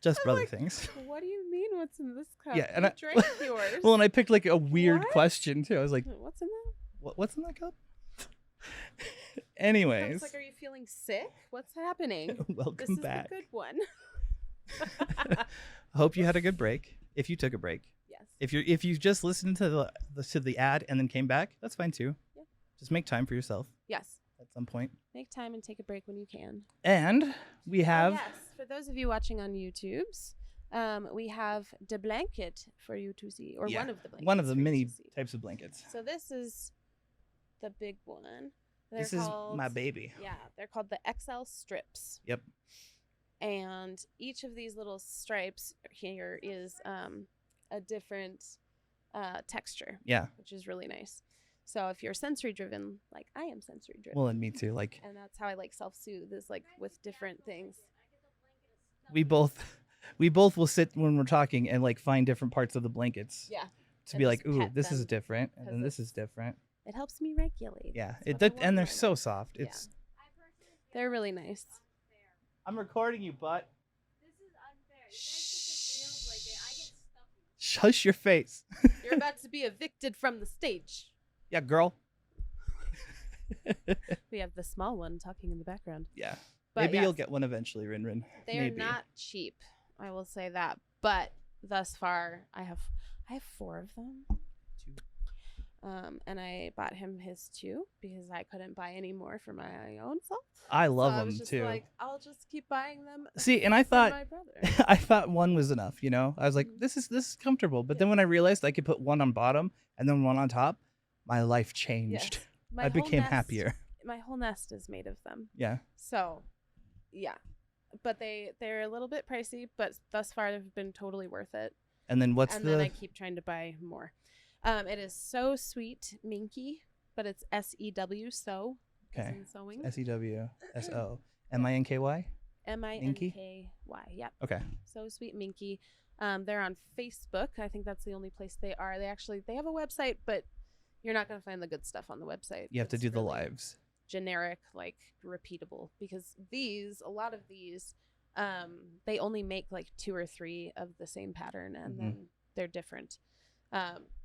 just I'm brother like, things. What do you mean what's in this cup? Yeah, and You I drank yours. Well, and I picked like a weird What? question too. I was like, What's in that? what's in that cup? I Anyways, was like, are you feeling sick? What's happening? welcome This is back. the good one. Hope you had a good break. If you took a break. Yes. If you just listened to the ad and then came back, that's fine too. Yeah. Just make time for yourself Yes. at some point. Make time and take a break when you can. And we have Yes. For those of you watching on YouTube's, we have the blanket for you to see, or one of the blankets. one of the for you many to see. types of blankets. So this is the big one. This is my baby. Yeah, they're called the XL strips. Yep. And each of these little stripes here is a different texture. Yeah. Which is really nice. So if you're sensory driven, like I am sensory driven. Well, and me too. Like, and that's how I like self-soothe, is like with different things. we both will sit when we're talking and like find different parts of the blankets. Yeah. To And be like, just ooh, pet this is them, different, and 'cause then this is different. It helps me regulate. Yeah. That's It what did, I want and they're in my so life. soft. Yeah. It's. They're really nice. I'm recording you, butt. This is unfair. You guys take a real blanket. I get stuffy. Shush your face. You're about to be evicted from the stage. Yeah, girl. We have the small one talking in the background. Yeah. But Maybe yes, you'll get one eventually, Rin. They are Maybe. not cheap. I will say that. But thus far, I have 4 of them. 2. And I bought him his 2 because I couldn't buy any more for my own self. I love So I them was just too. like, I'll just keep buying them. See, and I for thought my brother. I thought one was enough, you know? I was like, Mhm. this is comfortable. But then when I realized I could put one on bottom and then one on top, my life changed. Yes. My I whole became nest- happier. My whole nest is made of them. Yeah. So, yeah. But they're a little bit pricey, but thus far they've been totally worth it. And then what's and the then I keep trying to buy more. It is So Sweet Minky, but it's SEW, so as Okay. in sewing. SEWSO MINKY? MINKY. Yep. Okay. So Sweet Minky. They're on Facebook. I think that's the only place they are. They have a website, but you're not going to find the good stuff on the website. You have to It's do the really lives. generic, like repeatable, because a lot of these they only make like 2 or 3 of the same pattern, and Mhm. then they're different,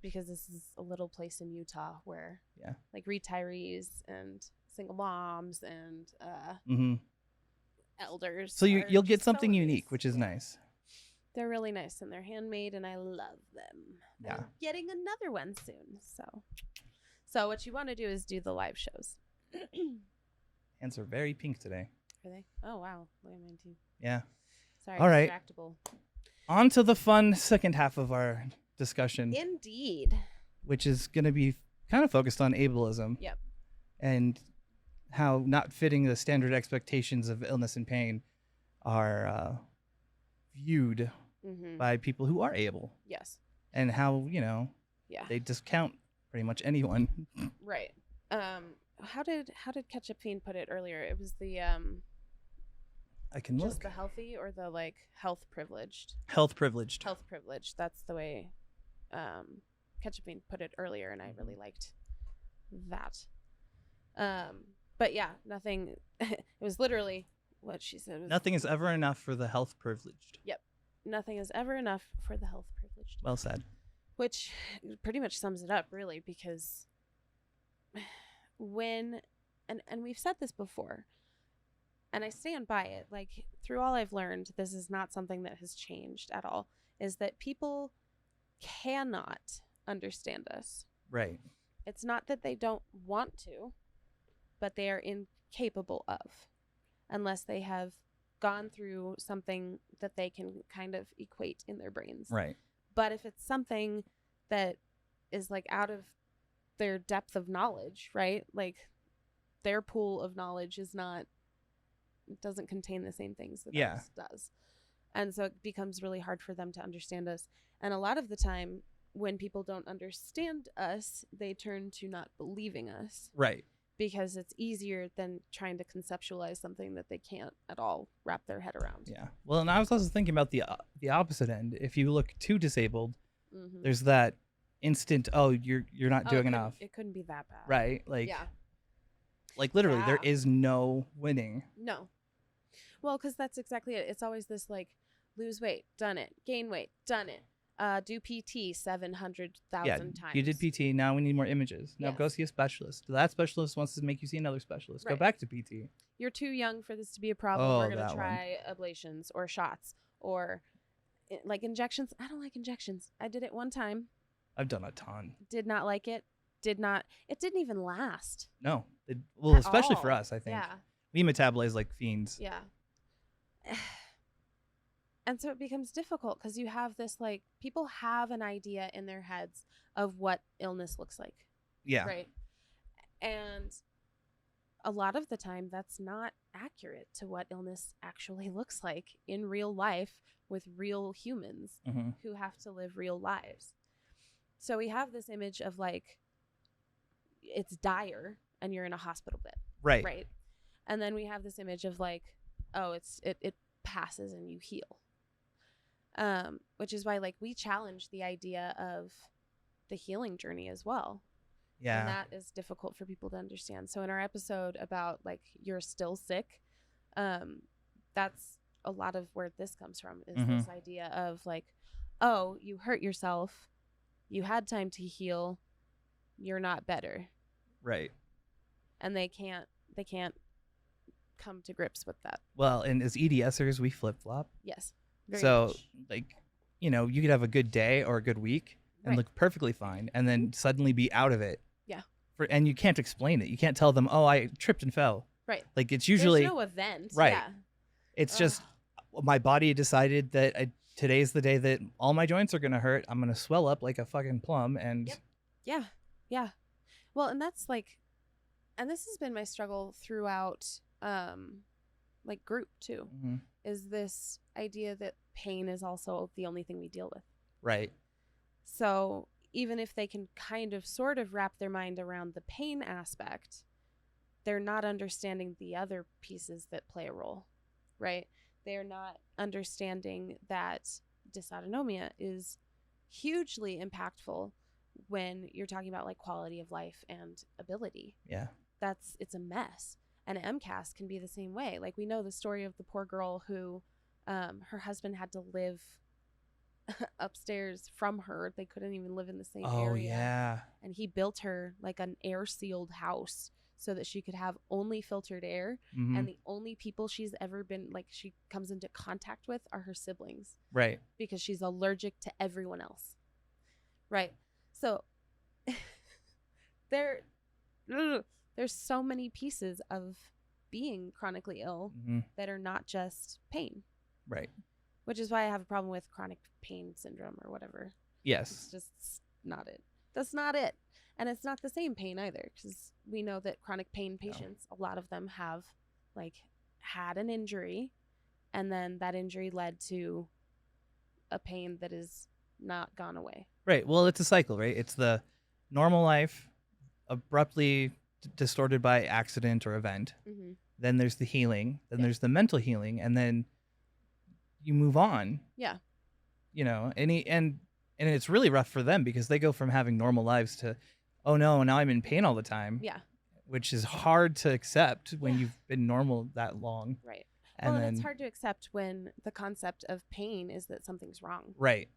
because this is a little place in Utah where Yeah. like retirees and single moms and Mm-hmm. elders, So are you'll get just something selling unique, these. which is Yeah. nice. They're really nice and they're handmade and I love them. Yeah. I'm getting another one soon. So what you want to do is do the live shows. Hands are very pink today. Are they? Oh wow. Look at mine too. Yeah. Sorry, All right. distractible. On to the fun second half of our discussion, Indeed. which is going to be kind of focused on ableism. Yep. And how not fitting the standard expectations of illness and pain are viewed Mm-hmm. by people who are able, Yes. and how, Yeah. they discount pretty much anyone. Right. How did Ketchup Fiend put it earlier? It was the I can just look. the healthy or the like health privileged. Health privileged. Health privileged. That's the way Ketchup Fiend put it earlier, and I really liked that. But yeah, nothing. It was literally what she said. Was, Nothing is ever enough for the health privileged. nothing is ever enough for the health privileged. Well said. Which pretty much sums it up, really, because when, and we've said this before, and I stand by it, like, through all I've learned, this is not something that has changed at all, is that people cannot understand us. Right. It's not that they don't want to, but they are incapable of, unless they have gone through something that they can kind of equate in their brains. Right. But if it's something that is like out of their depth of knowledge, right? Like their pool of knowledge is not, it doesn't contain the same things that ours does. And so it becomes really hard for them to understand us. And a lot of the time when people don't understand us, they turn to not believing us. Right. Because it's easier than trying to conceptualize something that they can't at all wrap their head around. Yeah. Well, and I was also thinking about the opposite end. If you look too disabled, Mm-hmm. there's that instant, oh, you're not doing enough. It couldn't be that bad. Right? Like, Yeah. like literally, there Yeah. is no winning. No. Well, because that's exactly it. It's always this like, lose weight, done it. Gain weight, done it. Do PT 700,000 Yeah, times. you did PT. Now we need more images. Now go Yes. see a specialist. That specialist wants to make you see another specialist. Go Right. back to PT. You're too young for this to be a problem. Oh, We're going that to try ablations or shots or like injections. I don't like injections. I did it one time. I've done a ton. Did not like it. It didn't even last. No. Well, At especially for all. us, I think. Yeah. We metabolize like fiends. Yeah. And so it becomes difficult because you have this like, people have an idea in their heads of what illness looks like. Yeah. Right. And a lot of the time that's not accurate to what illness actually looks like in real life with real humans Mm-hmm. who have to live real lives. So we have this image of like, it's dire and you're in a hospital bed. Right. Right. And then we have this image of like, oh, it passes and you heal. Which is why like we challenge the idea of the healing journey as well. Yeah. And that is difficult for people to understand. So in our episode about like you're still sick, that's a lot of where this comes from is Mhm. this idea of like, oh, you hurt yourself, you had time to heal, you're not better. Right. And they can't come to grips with that. Well, and as EDSers, we flip flop. Yes. Very So, much. like, you could have a good day or a good week and Right. look perfectly fine, and then suddenly be out of it. Yeah. And you can't explain it. You can't tell them, "Oh, I tripped and fell." Right. Like it's usually There's no event. Right. Yeah. it's just my body decided that today's the day that all my joints are gonna hurt. I'm gonna swell up like a fucking plum, and Yep. Yeah. Yeah. Well, and that's like, and this has been my struggle throughout, like group too, Mhm. is this idea that pain is also the only thing we deal with. right, So even if they can kind of sort of wrap their mind around the pain aspect, they're not understanding the other pieces that play a role, right? They're not understanding that dysautonomia is hugely impactful when you're talking about like quality of life and ability. yeah, It's a mess. And MCAS can be the same way. Like we know the story of the poor girl who her husband had to live upstairs from her. They couldn't even live in the same oh area. yeah, And he built her like an air sealed house so that she could have only filtered air. Mhm. And the only people she's ever been like she comes into contact with are her siblings Right. because she's allergic to everyone else. Right. So there's so many pieces of being chronically ill Mhm. that are not just pain, Right. which is why I have a problem with chronic pain syndrome or whatever. It's Yes. just not it. That's not it. And it's not the same pain either, because we know that chronic pain patients, a lot of them have like had an injury, and then that injury led to a pain that is not gone away. Right. Well, it's a cycle, right? It's the normal life abruptly distorted by accident or event. Mm-hmm. Then there's the healing. Then Yeah. there's the mental healing, and then you move on. Yeah. You know, and it's really rough for them because they go from having normal lives to, oh no, now I'm in pain all the time. Yeah. Which is hard to accept when Yeah. you've been normal that long. Right. And well, then and it's hard to accept when the concept of pain is that something's wrong. right.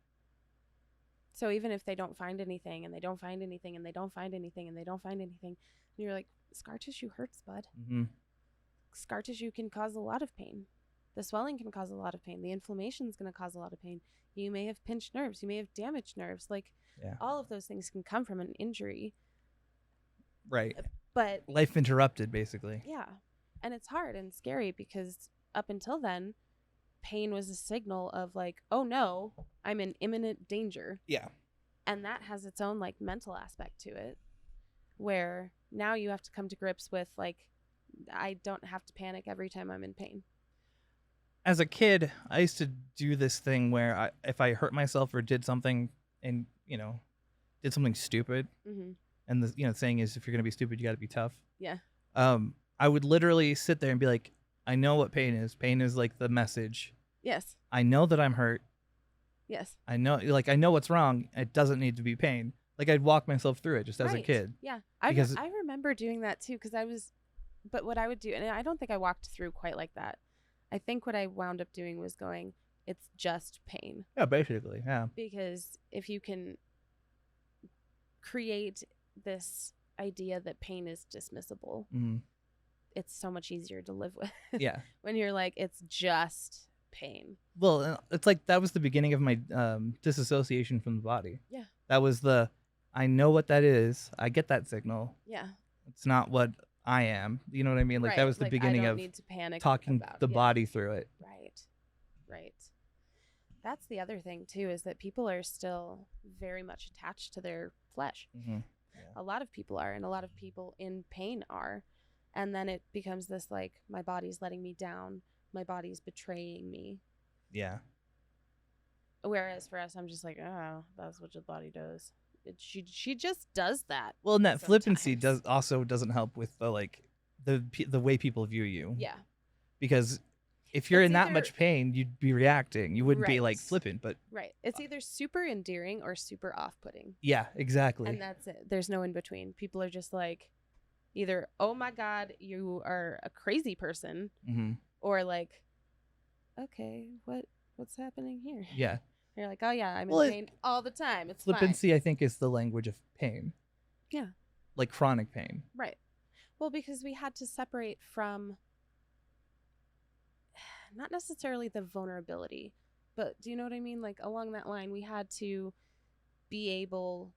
So even if they don't find anything and they don't find anything and they don't find anything and they don't find anything, and you're like, scar tissue hurts, bud. Mm-hmm. Scar tissue can cause a lot of pain. The swelling can cause a lot of pain. The inflammation is going to cause a lot of pain. You may have pinched nerves. You may have damaged nerves. Like Yeah. all of those things can come from an injury. Right. But Life interrupted, basically. yeah, and it's hard and scary because up until then, pain was a signal of like, oh no, I'm in imminent danger. Yeah. And that has its own like mental aspect to it, where now you have to come to grips with like, I don't have to panic every time I'm in pain. As a kid, I used to do this thing where if I hurt myself or did something and, did something stupid, Mm-hmm. and the saying is if you're going to be stupid, you got to be tough. Yeah. I would literally sit there and be like, I know what pain is. Pain is like the message. Yes. I know that I'm hurt. Yes. I know what's wrong. It doesn't need to be pain. Like I'd walk myself through it just as a Right. kid. Yeah. Because- I remember doing that too but what I would do, and I don't think I walked through quite like that. I think what I wound up doing was going, it's just pain. Yeah, basically. Yeah. Because if you can create this idea that pain is dismissible, Mm-hmm. it's so much easier to live with. Yeah. When you're like, it's just pain. Well, it's like that was the beginning of my disassociation from the body. Yeah. That was I know what that is. I get that signal. Yeah. It's not what I am. You know what I mean? Like that Right. was the Like, beginning I don't of need to panic talking about, the yeah. body through it. Right. Right. That's the other thing too, is that people are still very much attached to their flesh. Mm-hmm. A lot of people are, and a lot of people in pain are. And then it becomes this like, my body's letting me down. My body's betraying me. Yeah. Whereas for us, I'm just like, oh, that's what your body does. She just does that. Well, and that flippancy Sometimes. doesn't help with the way people view you. Yeah. Because if you're It's in that either- much pain, you'd be reacting. You wouldn't be like Right. flippant, but Right. It's either super endearing or super off-putting. yeah, exactly. And that's it. There's no in between. People are just like, either, oh my God, you are a crazy person, Mm-hmm. or like, okay, what's happening here? Yeah. You're like, oh yeah, I'm Well, in pain all the time. It's fine. Flippancy, I think, is the language of pain. Yeah. Like chronic pain. Right. Well, because we had to separate from not necessarily the vulnerability, but do you know what I mean? Like along that line, we had to be able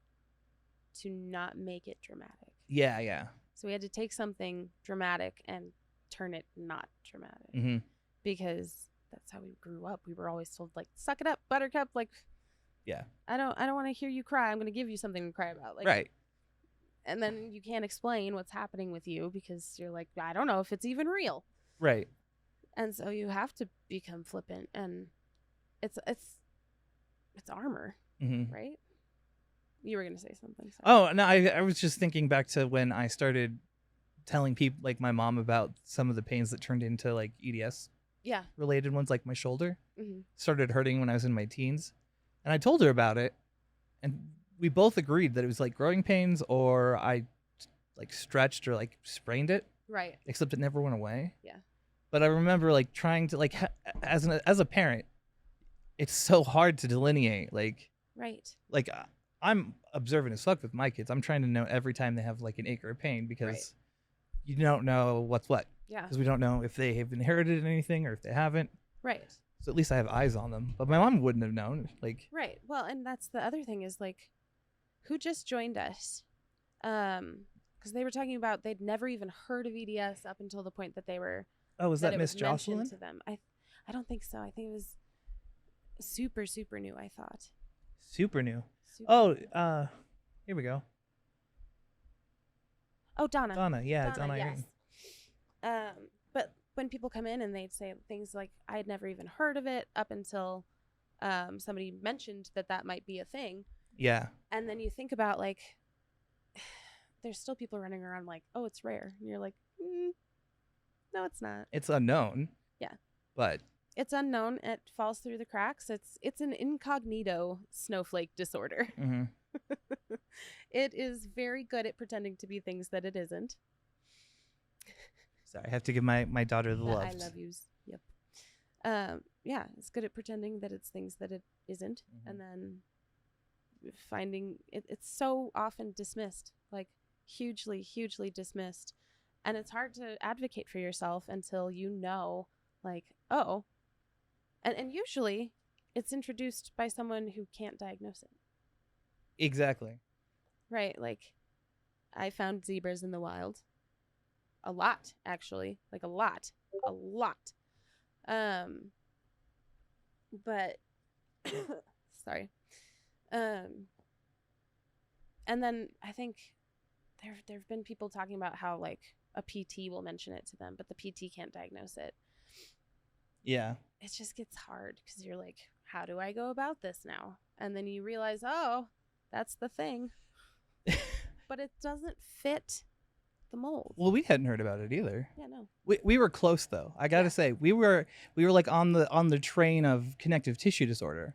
to not make it dramatic. Yeah, yeah. So we had to take something dramatic and turn it not dramatic, Mm-hmm. because that's how we grew up. We were always told like, suck it up, buttercup. Like, Yeah. I don't want to hear you cry. I'm going to give you something to cry about. Like, Right. And then you can't explain what's happening with you because you're like, I don't know if it's even real. Right. And so you have to become flippant, and it's armor, Mm-hmm. right? You were going to say something. Sorry. Oh, no, I was just thinking back to when I started telling people, like my mom, about some of the pains that turned into like EDS Yeah. related ones, like my shoulder Mm-hmm. started hurting when I was in my teens. And I told her about it, and we both agreed that it was like growing pains, or I like stretched or like sprained it, Right. except it never went away. Yeah. But I remember like trying to like as a parent, it's so hard to delineate Right. like I'm observant as fuck with my kids. I'm trying to know every time they have like an ache or a pain, because you don't know what's what Yeah. because we don't know if they have inherited anything or if they haven't. Right. So at least I have eyes on them. But my mom wouldn't have known. Like, Right. Well, and that's the other thing is like, who just joined us? Because they were talking about they'd never even heard of EDS up until the point that they were. oh, was that it Miss was mentioned Jocelyn? to them. I don't think so. I think it was super super new. I thought. Super new. Super Oh, new. here we go. Oh, Donna. Donna, yeah, Donna yes. Irene. But when people come in and they'd say things like, I had never even heard of it up until somebody mentioned that might be a thing. Yeah. And then you think about, like, there's still people running around like, oh, it's rare. And you're like, no, it's not. It's unknown. Yeah. But it's unknown. It falls through the cracks. It's an incognito snowflake disorder. mhm. It is very good at pretending to be things that it isn't. Sorry, I have to give my daughter the love. I love yous. Yep. Yeah, it's good at pretending that it's things that it isn't, and then finding it's so often dismissed, like hugely dismissed, and it's hard to advocate for yourself until you know, like, oh, and usually it's introduced by someone who can't diagnose it. Exactly. Right, like I found zebras in the wild. A lot, actually. Like a lot. But sorry. And then I think there've been people talking about how like a PT will mention it to them, but the PT can't diagnose it. Yeah. It just gets hard because you're like, how do I go about this now? And then you realize, oh, that's the thing. But it doesn't fit the mold. Well, we hadn't heard about it either. Yeah, no. We were close though. I gotta say, we were like on the train of connective tissue disorder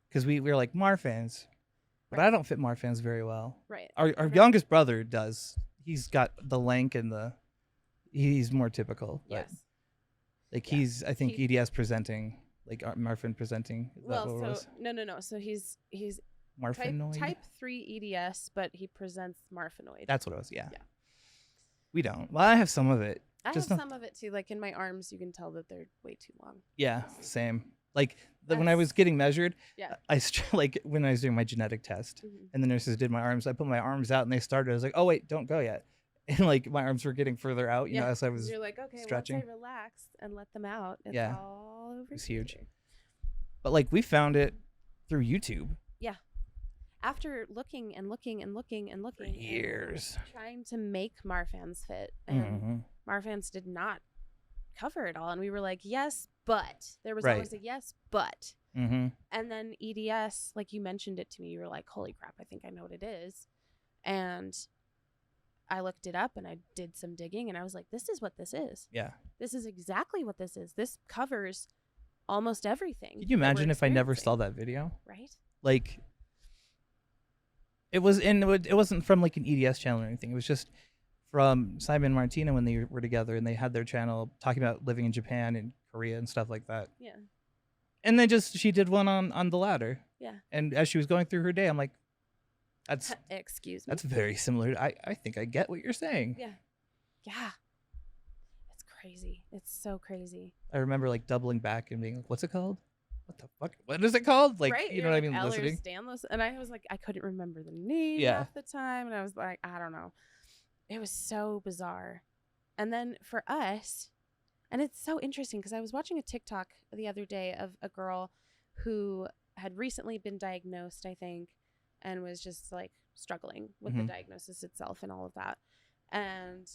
because we were like Marfan's, but I don't fit Marfan's very well. Right. Our youngest brother does. He's got the lank and he's more typical. But Yes. like I think EDS presenting, like Marfan presenting. Is that what it was? No. So he's Marfanoid. type 3 EDS, but he presents marfanoid. That's what it was. Yeah. Yeah. We don't. Well, I have some of it. I just have some of it too. Like in my arms, you can tell that they're way too long. Yeah, same. Like when I was getting measured, Yeah. like when I was doing my genetic test, and the nurses did my arms. I put my arms out, and they started. I was like, "Oh wait, don't go yet." And like my arms were getting further out, you know, as I was. You're like, okay, stretching. once I relax and let them out, it's all over. It's huge. here. But like we found it through YouTube. Yeah. After looking For years. and trying to make Marfan's fit, and Marfan's did not cover it all, and we were like, yes, but there was always a yes, but. And then EDS, like you mentioned it to me, you were like, holy crap, I think I know what it is. And I looked it up and I did some digging and I was like, this is what this is. Yeah. This is exactly what this is. This covers almost everything. Could you imagine if I never saw that video? Right? Like it wasn't from like an EDS channel or anything. It was just from Simon and Martina when they were together and they had their channel talking about living in Japan and Korea and stuff like that. Yeah. And then she did one on the ladder. Yeah. And as she was going through her day, I'm like, excuse me. That's very similar. I think I get what you're saying. Yeah. Yeah. It's crazy. It's so crazy. I remember like doubling back and being like, what's it called? What the fuck? What is it called? Like, right? you know what I mean? Listening. And I was like, I couldn't remember the name half the time. And I was like, I don't know. It was so bizarre. And then for us, and it's so interesting because I was watching a TikTok the other day of a girl who had recently been diagnosed, I think, and was just like struggling with the diagnosis itself and all of that. And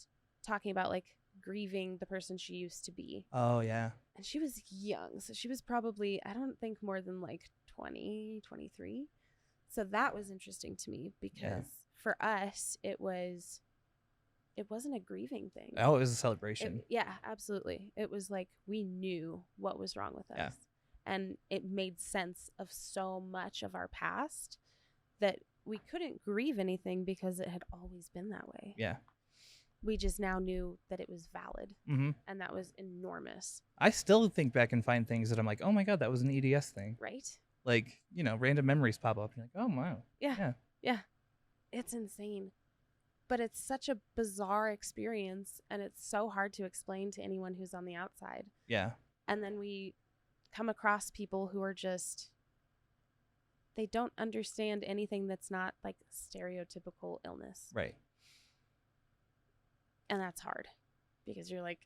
talking about like grieving the person she used to be. Oh, yeah. And she was young. So she was probably, I don't think more than like 20, 23. So that was interesting to me because for us, it wasn't a grieving thing. Oh, it was a celebration. Yeah, absolutely. It was like we knew what was wrong with us. Yeah. And it made sense of so much of our past that we couldn't grieve anything because it had always been that way. Yeah. We just now knew that it was valid. And that was enormous. I still think back and find things that I'm like, oh my God, that was an EDS thing. Right? Like, you know, random memories pop up. And you're like, oh, wow. Yeah. It's insane. But it's such a bizarre experience, and it's so hard to explain to anyone who's on the outside. Yeah. And then we come across people who are just, they don't understand anything that's not like stereotypical illness. Right. And that's hard because you're like,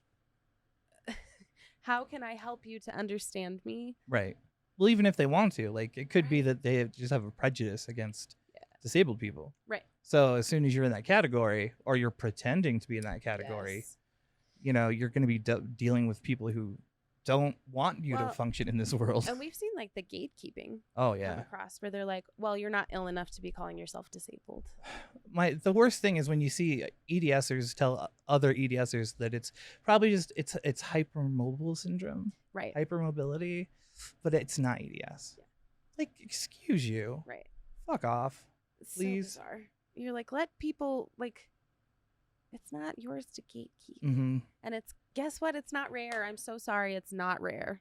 how can I help you to understand me? Right. Well, even if they want to, like, it could be Right. that they just have a prejudice against disabled people. Right. So as soon as you're in that category, or you're pretending to be in that category, Yes. you know, you're going to be dealing with people who don't want you to Well, function in this world. And we've seen like the gatekeeping Oh come yeah. across where they're like, well, you're not ill enough to be calling yourself disabled. The worst thing is when you see EDSers tell other EDSers that it's probably just it's hypermobile syndrome, Right. hypermobility, but it's not EDS. Yeah. Like, excuse you. Right. Fuck off. It's Please. So bizarre. You're like, let people, like, it's not yours to gatekeep. Mm-hmm. And it's, guess what? It's not rare. I'm so sorry. It's not rare.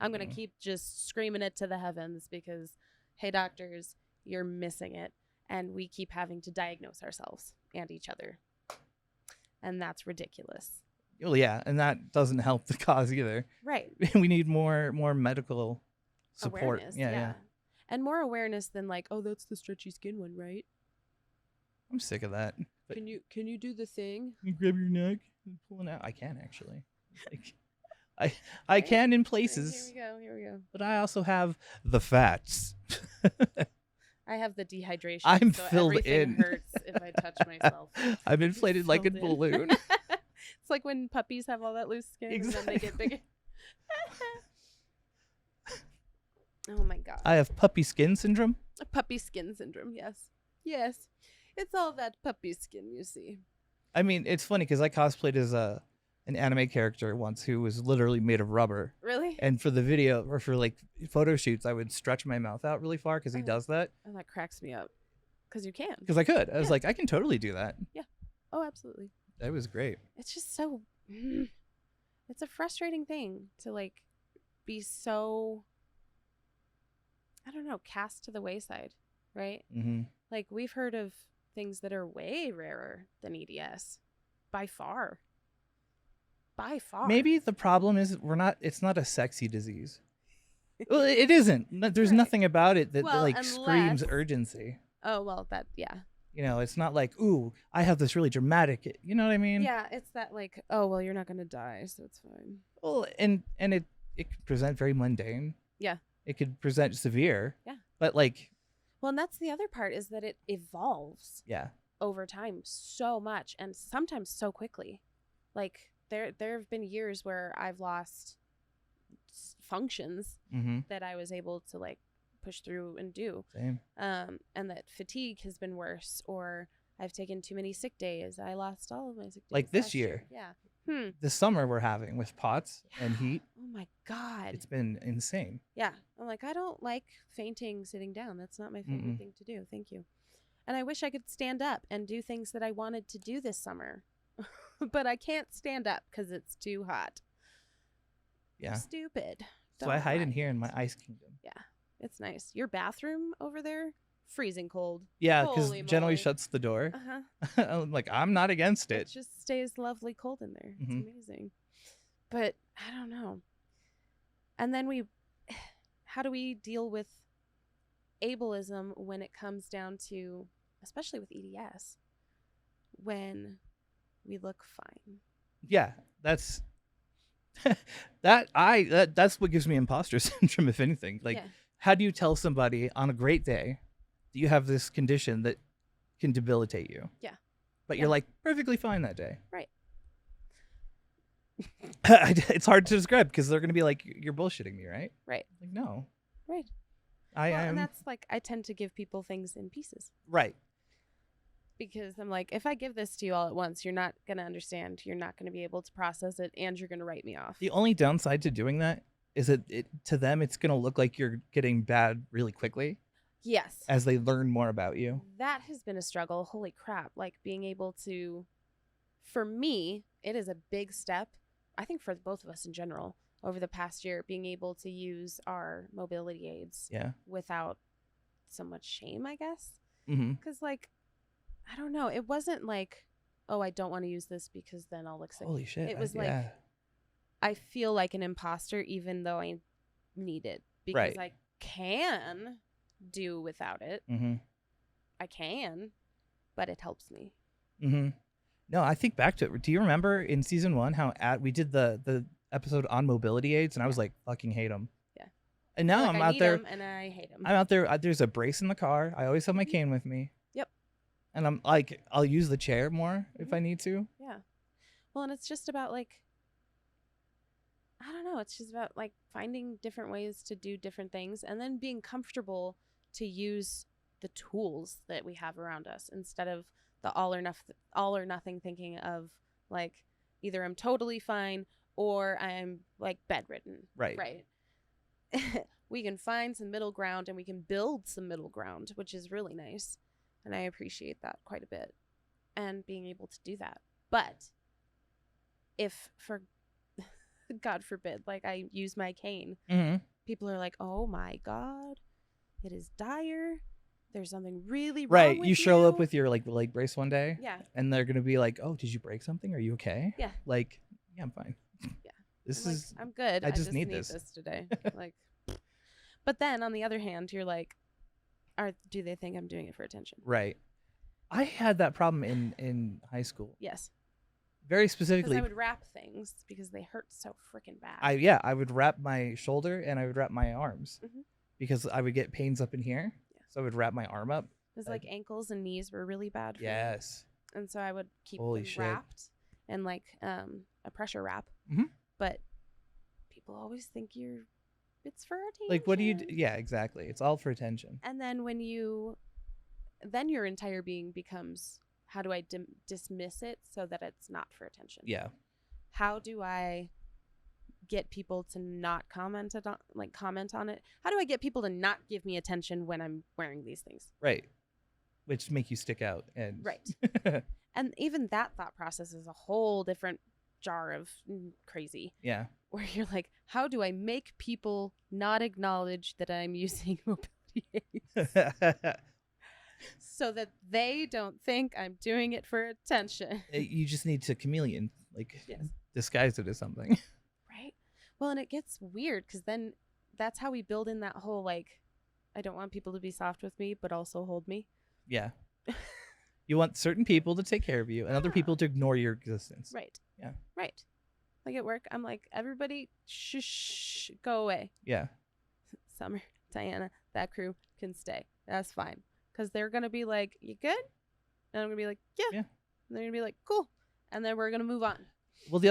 I'm going to keep just screaming it to the heavens because, hey, doctors, you're missing it. And we keep having to diagnose ourselves and each other. And that's ridiculous. Well, yeah, and that doesn't help the cause either. Right. We need more medical support. Awareness. Yeah. And more awareness than like, oh, that's the stretchy skin one, right? I'm sick of that. But Can you do the thing? you grab your neck and pull it out. I can actually. Like, I Right. can in Right, places, Here we go. but I also have the fats. I have the dehydration. I'm so filled everything in. hurts if I touch myself. I'm inflated like a Filled in. balloon. It's like when puppies have all that loose skin and then they get bigger. Oh my god. I have puppy skin syndrome. Puppy skin syndrome, yes. Yes. It's all that puppy skin, you see. I mean, it's funny because I cosplayed as an anime character once who was literally made of rubber. Really? And for the video or for like photo shoots, I would stretch my mouth out really far because he Oh. does that. Oh, that cracks me up. Because you can. Because I could. I was Yeah. like, I can totally do that. Oh, absolutely. That was great. It's just so it's a frustrating thing to like be so, I don't know, cast to the wayside, right? Mm-hmm. Like we've heard of things that are way rarer than EDS by far. By far. Maybe the problem is it's not a sexy disease. Well, it isn't. There's Right. nothing about it that Well, like screams unless- urgency. Oh, well, that, yeah. You know, it's not like, ooh, I have this really dramatic, you know what I mean? Yeah, it's that like, oh, well, you're not going to die, so it's fine. Well, and it could present very mundane. Yeah. It could present severe. Yeah. But like, Well, and that's the other part is that it evolves yeah. over time so much and sometimes so quickly. Like there have been years where I've lost functions Mm-hmm. that I was able to like push through and do. Same. And that fatigue has been worse, or I've taken too many sick days. I lost all of my sick days. Like this last year. Yeah. This summer we're having with POTS and heat. Oh my God. It's been insane. Yeah. I'm like, I don't like fainting sitting down. That's not my favorite Mm-mm. thing to do. Thank you. And I wish I could stand up and do things that I wanted to do this summer. But I can't stand up because it's too hot. Yeah. Stupid. So I Don't hide in like here in it. my ice kingdom. It's nice. Your bathroom over there, freezing cold. Yeah, because Holy generally moly. shuts the door. Uh-huh. I'm like, I'm not against It it. just stays lovely cold in there. It's Mhm. amazing. But I don't know. And then how do we deal with ableism when it comes down to, especially with EDS, when we look fine? Yeah, that's that's what gives me imposter syndrome, if anything. Like, yeah. how do you tell somebody on a great day that you have this condition that can debilitate you? Yeah. But Yeah. you're like perfectly fine that day. Right. It's hard to describe because they're gonna be like, "You're bullshitting me, right?" Right. Like, no, Right. I Well, am and that's like, I tend to give people things in pieces. right. Because I'm like, if I give this to you all at once, you're not going to understand. You're not going to be able to process it, and you're going to write me off. The only downside to doing that is that to them it's gonna look like you're getting bad really quickly Yes. as they learn more about you. That has been a struggle. Holy crap. Like being able to, for me, it is a big step. I think for both of us in general, over the past year, being able to use our mobility aids Yeah. without so much shame, I guess. Mm-hmm. Because, like, I don't know. It wasn't like, oh, I don't want to use this because then I'll look sick. Holy shit. It was like, I feel like an imposter even though I need it because Right. I can do without it. Mm-hmm. I can, but it helps me. Mm-hmm. No, I think back to it. Do you remember in season 1 how we did the episode on mobility aids, and I was like, fucking hate them. Yeah. And now Like, I'm I out need there. 'em and I hate them. I'm out there. There's a brace in the car. I always have my cane with me. Yep. And I'm like, I'll use the chair more if I need to. Yeah. Well, and it's just about like, I don't know. It's just about like finding different ways to do different things and then being comfortable to use the tools that we have around us instead of the all or nothing thinking of like either I'm totally fine or I'm like bedridden. Right. Right. We can find some middle ground and we can build some middle ground, which is really nice. And I appreciate that quite a bit and being able to do that. But if for God forbid, like I use my cane, Mm-hmm. people are like, oh my God, it is dire. There's something really wrong Right. with You show up with your like leg brace one day. Yeah. And they're gonna be like, "Oh, did you break something? Are you okay?" Yeah. Like, yeah, I'm fine. Yeah. This I'm is. like, I'm good. I I just just need need this. this today. Like, but then on the other hand, you're like, do they think I'm doing it for attention? Right. I had that problem in high school. Yes. Very Because specifically. I would wrap things because they hurt so freaking bad. I would wrap my shoulder and I would wrap my arms Mhm. because I would get pains up in here. Yeah. So I would wrap my arm up. Because like ankles and knees were really bad for me. Yes. And so I would keep Holy them shit. wrapped and like a pressure wrap. Mhm. But people always think it's for attention. Like, what do you? Yeah, exactly. It's all for attention. And then then your entire being becomes, how do I dismiss it so that it's not for attention? Yeah. How do I get people to not comment on it? How do I get people to not give me attention when I'm wearing these things? Right. Which make you stick out and. Right. And even that thought process is a whole different jar of crazy. Yeah. Where you're like, how do I make people not acknowledge that I'm using mobility aids so that they don't think I'm doing it for attention? You just need to chameleon, like, Yes. disguise it as something. Right. Well, and it gets weird because then that's how we build in that whole like, I don't want people to be soft with me, but also hold me. Yeah. You want certain people to take care of you and other Yeah. people to ignore your existence. Right. Yeah. Right. Like at work, I'm like, everybody, shh, go away. Yeah. Summer, Diana, that crew can stay. That's fine. Because they're going to be like, you good? And I'm going to be like, yeah. Yeah. And they're going to be like, cool. And then we're going to move on. Well, the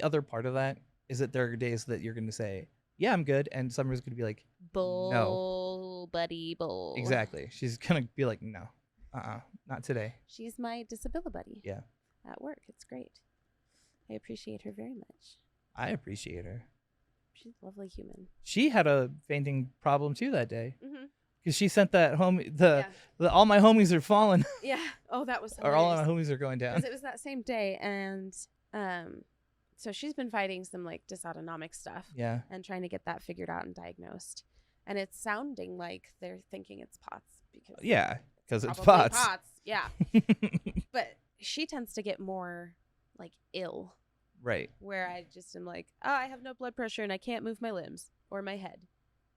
other part of that is that there are days that you're going to say, yeah, I'm good. And Summer's going to be like, Bull, buddy, bull. exactly. She's going to be like, no, not today. She's my disability buddy. Yeah. At work. It's great. I appreciate her very much. I appreciate her. She's a lovely human. She had a fainting problem too that day Mm-hmm. because she sent that home. Yeah. All my homies are falling, Yeah. Oh, that was or hilarious. all my homies are going down. Because it was that same day, and so she's been fighting some like dysautonomic stuff Yeah. and trying to get that figured out and diagnosed. And it's sounding like they're thinking it's POTS because Yeah, because it's probably POTS. Yeah, but she tends to get more like ill, Right. where I just am like, oh, I have no blood pressure and I can't move my limbs or my head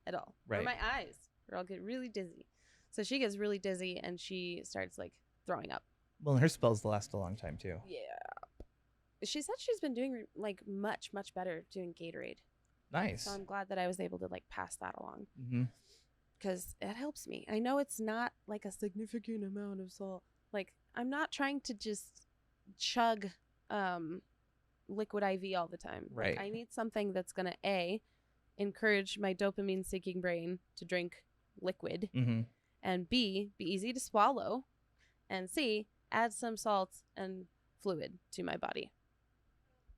at all, or Right. my eyes, or I'll get really dizzy. So she gets really dizzy and she starts like throwing up. Well, and her spells last a long time too. Yeah. She said she's been doing like much better doing Gatorade. Nice. So I'm glad that I was able to like pass that along Mm-hmm. because it helps me. I know it's not like a significant amount of salt. Like I'm not trying to just chug liquid IV all the time. Right. Like, I need something that's gonna encourage my dopamine seeking brain to drink liquid, Mm-hmm. and B, be easy to swallow, and C, add some salt and fluid to my body.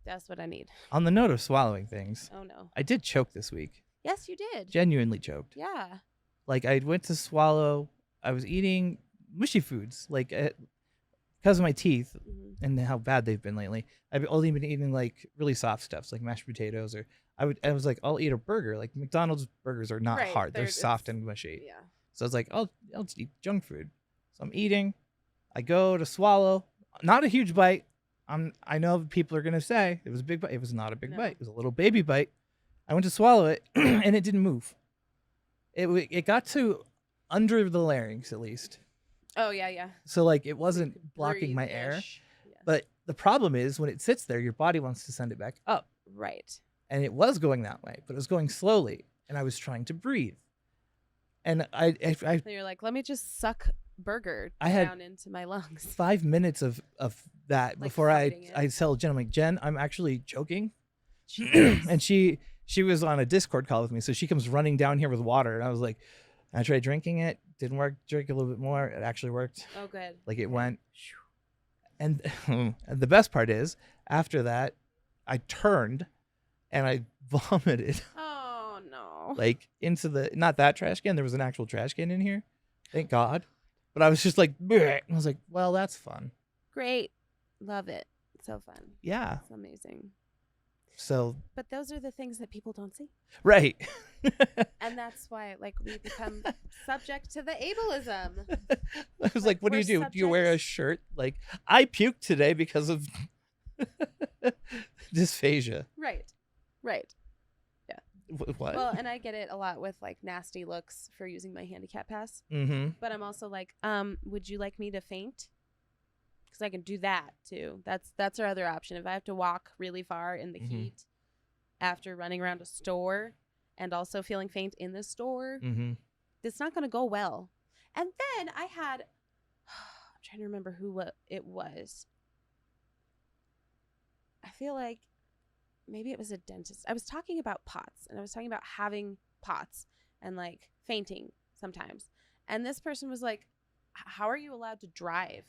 That's what I need. On the note of swallowing things, Oh no. I did choke this week. Yes, you did. Genuinely choked. Yeah. Like I went to swallow. I was eating mushy foods, like because of my teeth Mhm. and how bad they've been lately. I've only been eating like really soft stuffs, like mashed potatoes, or I was like, I'll eat a burger. Like McDonald's burgers are not Right, hard; they're they're- soft it's- and mushy. Yeah. So I was like, I'll just eat junk food. So I'm eating. I go to swallow, not a huge bite. I know people are gonna say it was a big bite. It was not a big No. bite. It was a little baby bite. I went to swallow it, and it didn't move. It got to under the larynx at least. Oh yeah. So like it So you wasn't could blocking my air. breathe-ish. Yes. But the problem is when it sits there, your body wants to send it back up. Right. And it was going that way, but it was going slowly. And I was trying to breathe. And I So you're like, let me just suck burger I had down into my lungs. 5 minutes of that Like before fighting it. I tell Jen, I'm like, Jen, I'm actually joking. Jeez. And she was on a Discord call with me. So she comes running down here with water. And I was like, I tried drinking it. Didn't work. Drink a little bit more. It actually worked. Oh, good. Like it Okay. went. And and the best part is, after that, I turned and I vomited Oh no. like into not that trash can. There was an actual trash can in here. Thank God. But I was just like, bleh. I was like, well, that's fun. Great. Love it. So fun. Yeah. It's amazing. So, But those are the things that people don't see. right. And that's why like we become subject to the ableism. I was like, what do we're you do? Do you wear a subjects. shirt? Like, I puked today because of dysphagia. Right. Right. What? Well, and I get it a lot with like nasty looks for using my handicap pass. Mm-hmm. But I'm also like, would you like me to faint? Because I can do that too. That's our other option. If I have to walk really far in the Mhm. heat after running around a store and also feeling faint in the store, Mm-hmm. it's not going to go well. And then I had, I'm trying to remember who it was. I feel like maybe it was a dentist. I was talking about POTS and I was talking about having POTS and like fainting sometimes. And this person was like, how are you allowed to drive?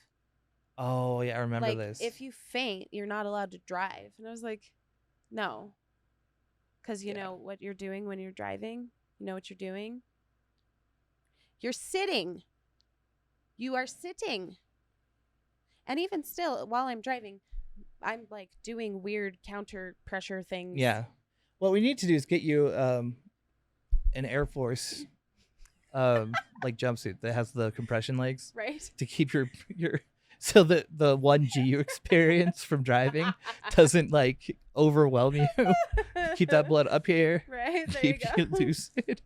Oh, yeah, I remember Like, this. if you faint, you're not allowed to drive. And I was like, no. Because you Yeah. know what you're doing when you're driving? You know what you're doing? You're sitting. You are sitting. And even still, while I'm driving, I'm like doing weird counter pressure things. Yeah. What we need to do is get you an Air Force like jumpsuit that has the compression legs Right? to keep your so that the 1G you experience from driving doesn't like overwhelm you. Keep that blood up here. Right? There Keep you you go. lucid.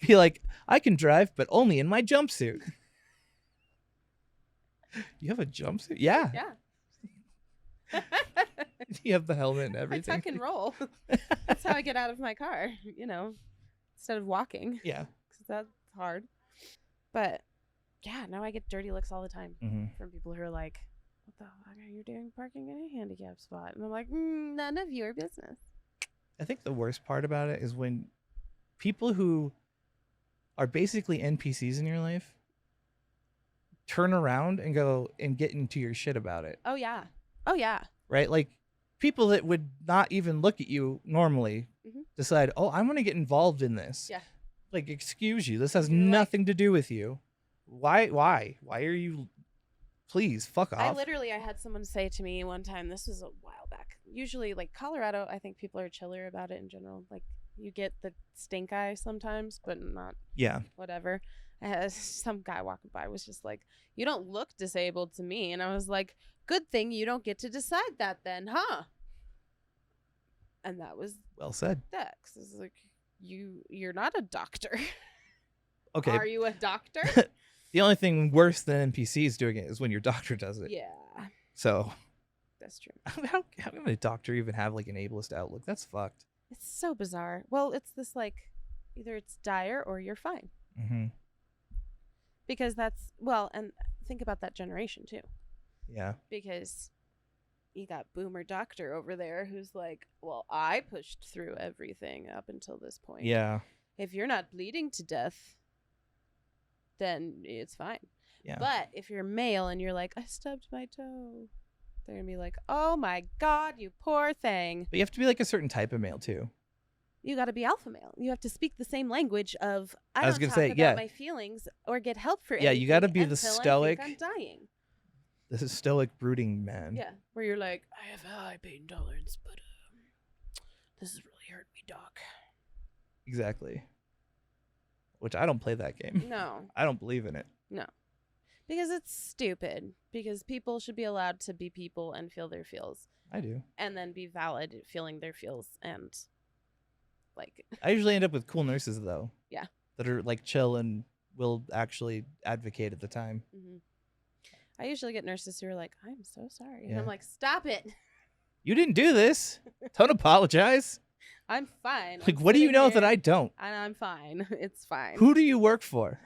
Be like, I can drive, but only in my jumpsuit. You have a jumpsuit? Yeah. Yeah. You have the helmet and I everything. tuck and roll. That's how I get out of my car, you know, instead of walking. Yeah. 'Cause that's hard. But yeah, now I get dirty looks all the time Mm-hmm. from people who are like, what the fuck are you doing parking in a handicap spot? And I'm like, none of your business. I think the worst part about it is when people who are basically NPCs in your life turn around and go and get into your shit about it, Oh, yeah. Oh, yeah. right? Like people that would not even look at you normally Mhm. decide, oh, I'm going to get involved in this. Yeah. Like, excuse you. This has You're like- nothing to do with you. Why are you, please fuck off. I had someone say to me one time, this was a while back. Usually, like Colorado, I think people are chiller about it in general. Like, you get the stink eye sometimes, but not Yeah. whatever. Some guy walking by was just like, you don't look disabled to me. And I was like, good thing you don't get to decide that then, huh? And that was Well said. that. 'Cause it's like, you're not a doctor. Okay. Are you a doctor? The only thing worse than NPCs doing it is when your doctor does it. Yeah, So that's true. how can a doctor even have like an ableist outlook? That's fucked. It's so bizarre. Well, it's this like, either it's dire or you're fine. Mm-hmm. Because that's, well, and think about that generation too. Yeah. Because you got boomer doctor over there who's like, well, I pushed through everything up until this point. Yeah. If you're not bleeding to death, then it's fine. Yeah. But if you're male and you're like, I stubbed my toe, they're going to be like, oh my God, you poor thing. But you have to be like a certain type of male too. You got to be alpha male. You have to speak the same language of, I was don't gonna talk say, about yeah. my feelings or get help for Yeah, you gotta anything be the until I stoic- think I'm dying. This is stoic brooding man. Yeah, where you're like, I have a high pain tolerance, but this has really hurt me, doc. Exactly. Which I don't play that game. No, I don't believe in it. Because it's stupid. Because people should be allowed to be people and feel their feels. I do. And then be valid at feeling their feels and like I usually end up with cool nurses though. Yeah. That are like chill and will actually advocate at the time. mm-hmm. I usually get nurses who are like, I'm so sorry. And Yeah. I'm like, stop it. You didn't do this. Don't apologize. I'm fine. Like, I'm what do you sitting know here that I don't? And I'm fine. It's fine. Who do you work for?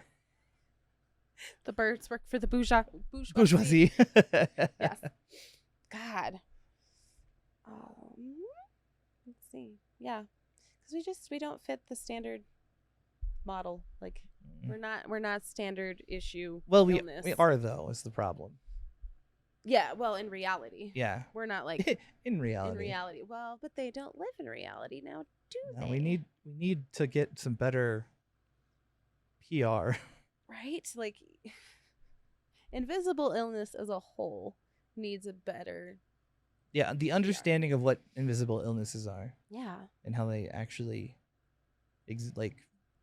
The birds work for the bourgeoisie. Bourgeoisie. Yes. God. Let's see. Yeah. Because we don't fit the standard model. Like, we're not standard issue. Well, we illness. are though, is the problem. Yeah, well, in reality. Yeah. We're not like in reality. in reality. Well, but they don't live in reality now, do No, they? we need to get some better PR. Right? Like invisible illness as a whole needs a better Yeah, the understanding of what invisible illnesses are Yeah. and how they actually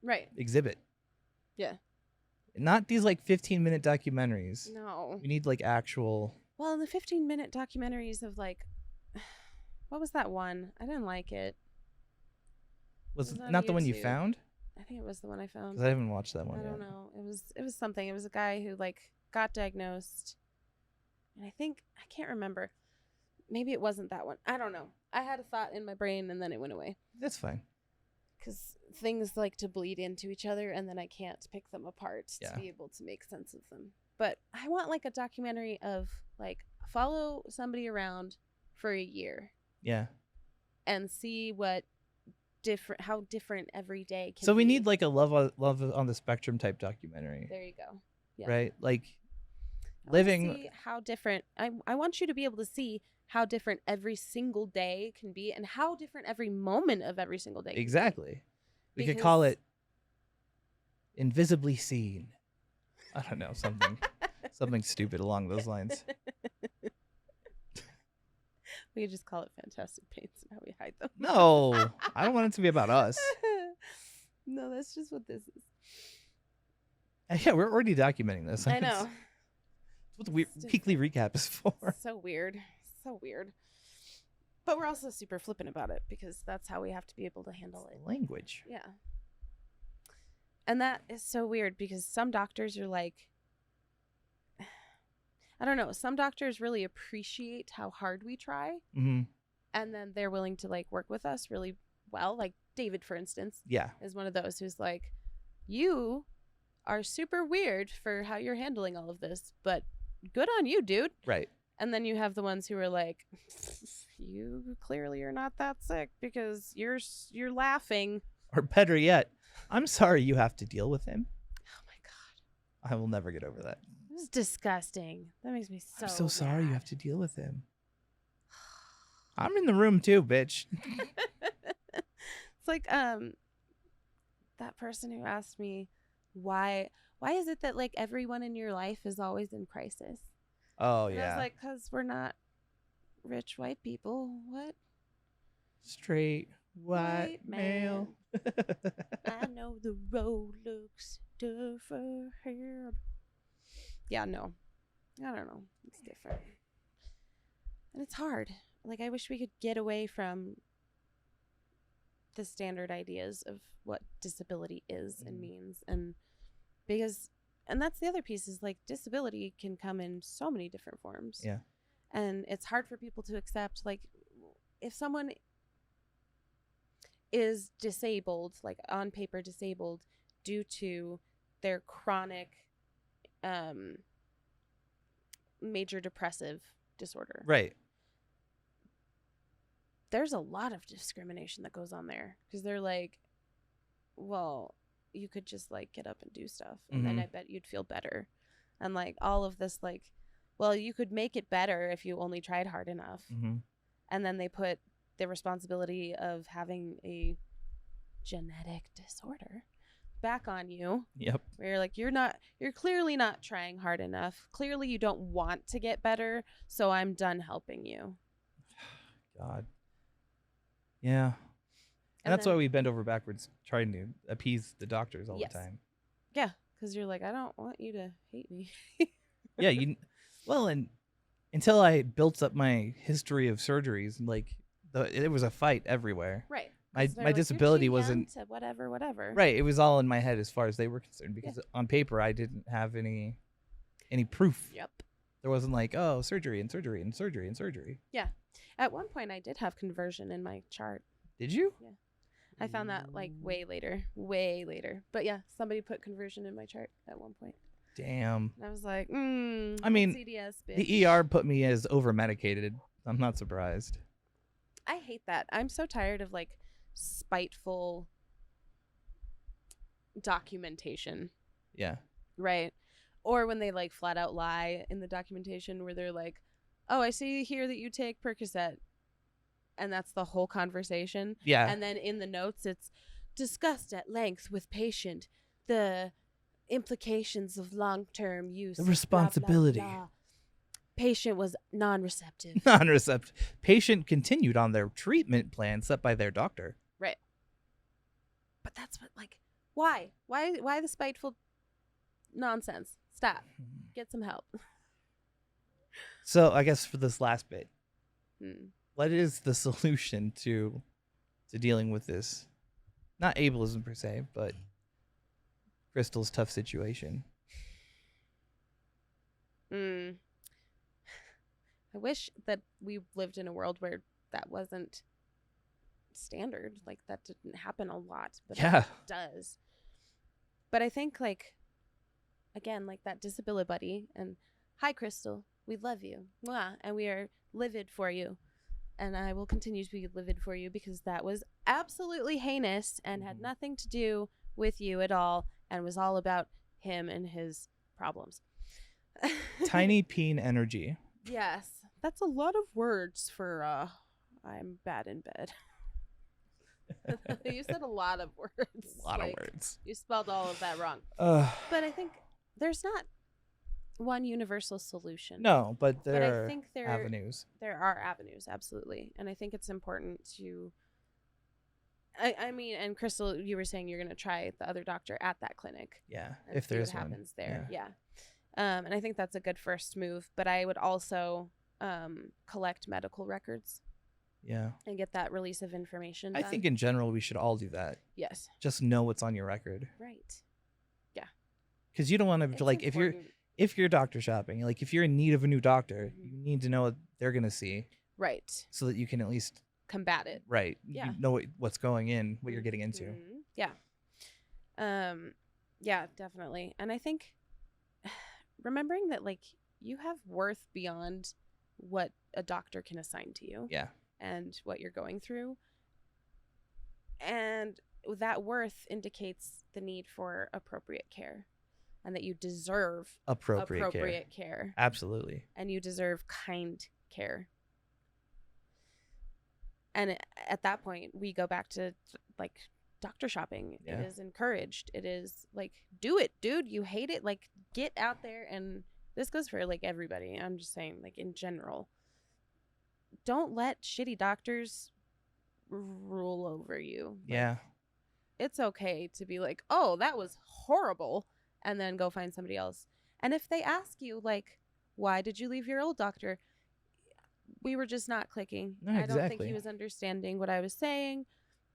Right. exhibit. Yeah. Not these like 15-minute documentaries. No. We need like actual. Well, the 15-minute documentaries of like what was that one? I didn't like it. Was It was it on not the one you YouTube. found? I think it was the one I found. 'Cause I haven't watched that one I yet. don't know. It was something. It was a guy who like got diagnosed, and I think I can't remember. Maybe it wasn't that one. I don't know. I had a thought in my brain and then it went away That's fine. because things like to bleed into each other, and then I can't pick them apart Yeah. to be able to make sense of them. But I want like a documentary of like follow somebody around for a year Yeah. and see how different every day can So we be. need like a love on the spectrum type documentary, There you go. Yeah. right? Like I wanna living. see how different I want you to be able to see how different every single day can be and how different every moment of every single day can be. Exactly. We could call Because- it invisibly seen. I don't know, something stupid along those lines. We could just call it fantastic paints and how we hide them. No, I don't want it to be about us. No, that's just what this is. Yeah, we're already documenting this. I know. That's what the weekly recap is for. So weird. So weird. But we're also super flippant about it because that's how we have to be able to handle it. Language. Yeah. And that is so weird because some doctors are like, I don't know, some doctors really appreciate how hard we try, Mm-hmm. and then they're willing to like work with us really well. Like David, for instance, Yeah. is one of those who's like, you are super weird for how you're handling all of this, but good on you, dude. Right. And then you have the ones who are like, you clearly are not that sick because you're laughing. Or better yet, I'm sorry you have to deal with him. Oh my God. I will never get over that. This is disgusting. That makes me so I'm so sorry you mad. have to deal with him. I'm in the room too, bitch. It's like that person who asked me why is it that like everyone in your life is always in crisis? Oh And I yeah. was like, cause we're not rich white people. What? Straight white White male. I know the road looks different. Yeah, no. I don't know. It's different. And it's hard. Like, I wish we could get away from the standard ideas of what disability is and means. And that's the other piece is like disability can come in so many different forms. Yeah. And it's hard for people to accept, like, if someone is disabled, like on paper disabled, due to their chronic major depressive disorder. Right. There's a lot of discrimination that goes on there because they're like, well, you could just like get up and do stuff and then Mhm. I bet you'd feel better. And like all of this, like, well, you could make it better if you only tried hard enough. Mm-hmm. And then they put the responsibility of having a genetic disorder back on you, Yep. where you're like, you're clearly not trying hard enough. Clearly you don't want to get better, so I'm done helping you. God. Yeah. And that's why we bend over backwards trying to appease the doctors all Yes. the time. Yeah, because you're like, I don't want you to hate me. Yeah, well, and until I built up my history of surgeries, like it was a fight everywhere. Right. My 'Cause they're my like, "You're disability too young wasn't to whatever. right. It was all in my head as far as they were concerned because on paper I didn't have any proof. Yep. There wasn't like, oh, surgery and surgery and surgery and surgery. Yeah. At one point, I did have conversion in my chart. Did you? Yeah. I found that like way later. But yeah, somebody put conversion in my chart at one point. Damn. And I was like, I mean, CDS, bitch. the ER put me as over medicated. I'm not surprised. I hate that. I'm so tired of like spiteful documentation, Yeah. right? Or when they like flat out lie in the documentation where they're like, "Oh, I see here that you take Percocet," and that's the whole conversation. Yeah. And then in the notes, it's discussed at length with patient the implications of long-term use. The blah, blah, responsibility. blah. Patient was non-receptive. Non-receptive. Patient continued on their treatment plan set by their doctor. Right. But that's what, like, why? Why the spiteful nonsense? Stop. Get some help. So I guess for this last bit, Hmm. what is the solution to dealing with this? Not ableism per se, but Crystal's tough situation. I wish that we lived in a world where that wasn't standard. Like, that didn't happen a lot, but Yeah. it does. But I think, like, again, like that disability buddy and, "Hi, Crystal, we love you. Mwah, and we are livid for you. And I will continue to be livid for you because that was absolutely heinous and had nothing to do with you at all and was all about him and his problems." Tiny peen energy. Yes. That's a lot of words for I'm bad in bed. You said a lot of words. A lot of Like, words. You spelled all of that wrong. Uh, But I think there's not one universal solution. no, but But there I are think avenues. there are avenues, absolutely. And I think it's important to I mean, and Crystal, you were saying you're going to try the other doctor at that clinic. Yeah, And if see there's what one. happens there. Yeah. And I think that's a good first move. But I would also collect medical records Yeah. and get that release of information I done. think in general we should all do that. Yes. Just know what's on your record. Right. Because you don't want It's to like important. if you're doctor shopping, like if you're in need of a new doctor, Mhm. you need to know what they're gonna see Right. so that you can at least Combat it. Yeah. you know what's going in, what you're getting into. Mhm. Yeah. Yeah, definitely. And I think remembering that, like, you have worth beyond what a doctor can assign to you Yeah. and what you're going through. And that worth indicates the need for appropriate care and that you deserve Appropriate care. care Absolutely. and you deserve kind care. And at that point, we go back to like doctor shopping. Yeah. It is encouraged. It is like, do it, dude. You hate it. Like, get out there. And this goes for like everybody. I'm just saying, like, in general, don't let shitty doctors rule over you. Like, Yeah. it's okay to be like, oh, that was horrible, and then go find somebody else. And if they ask you, like, why did you leave your old doctor? We were just not clicking. No, I don't think exactly. he was understanding what I was saying.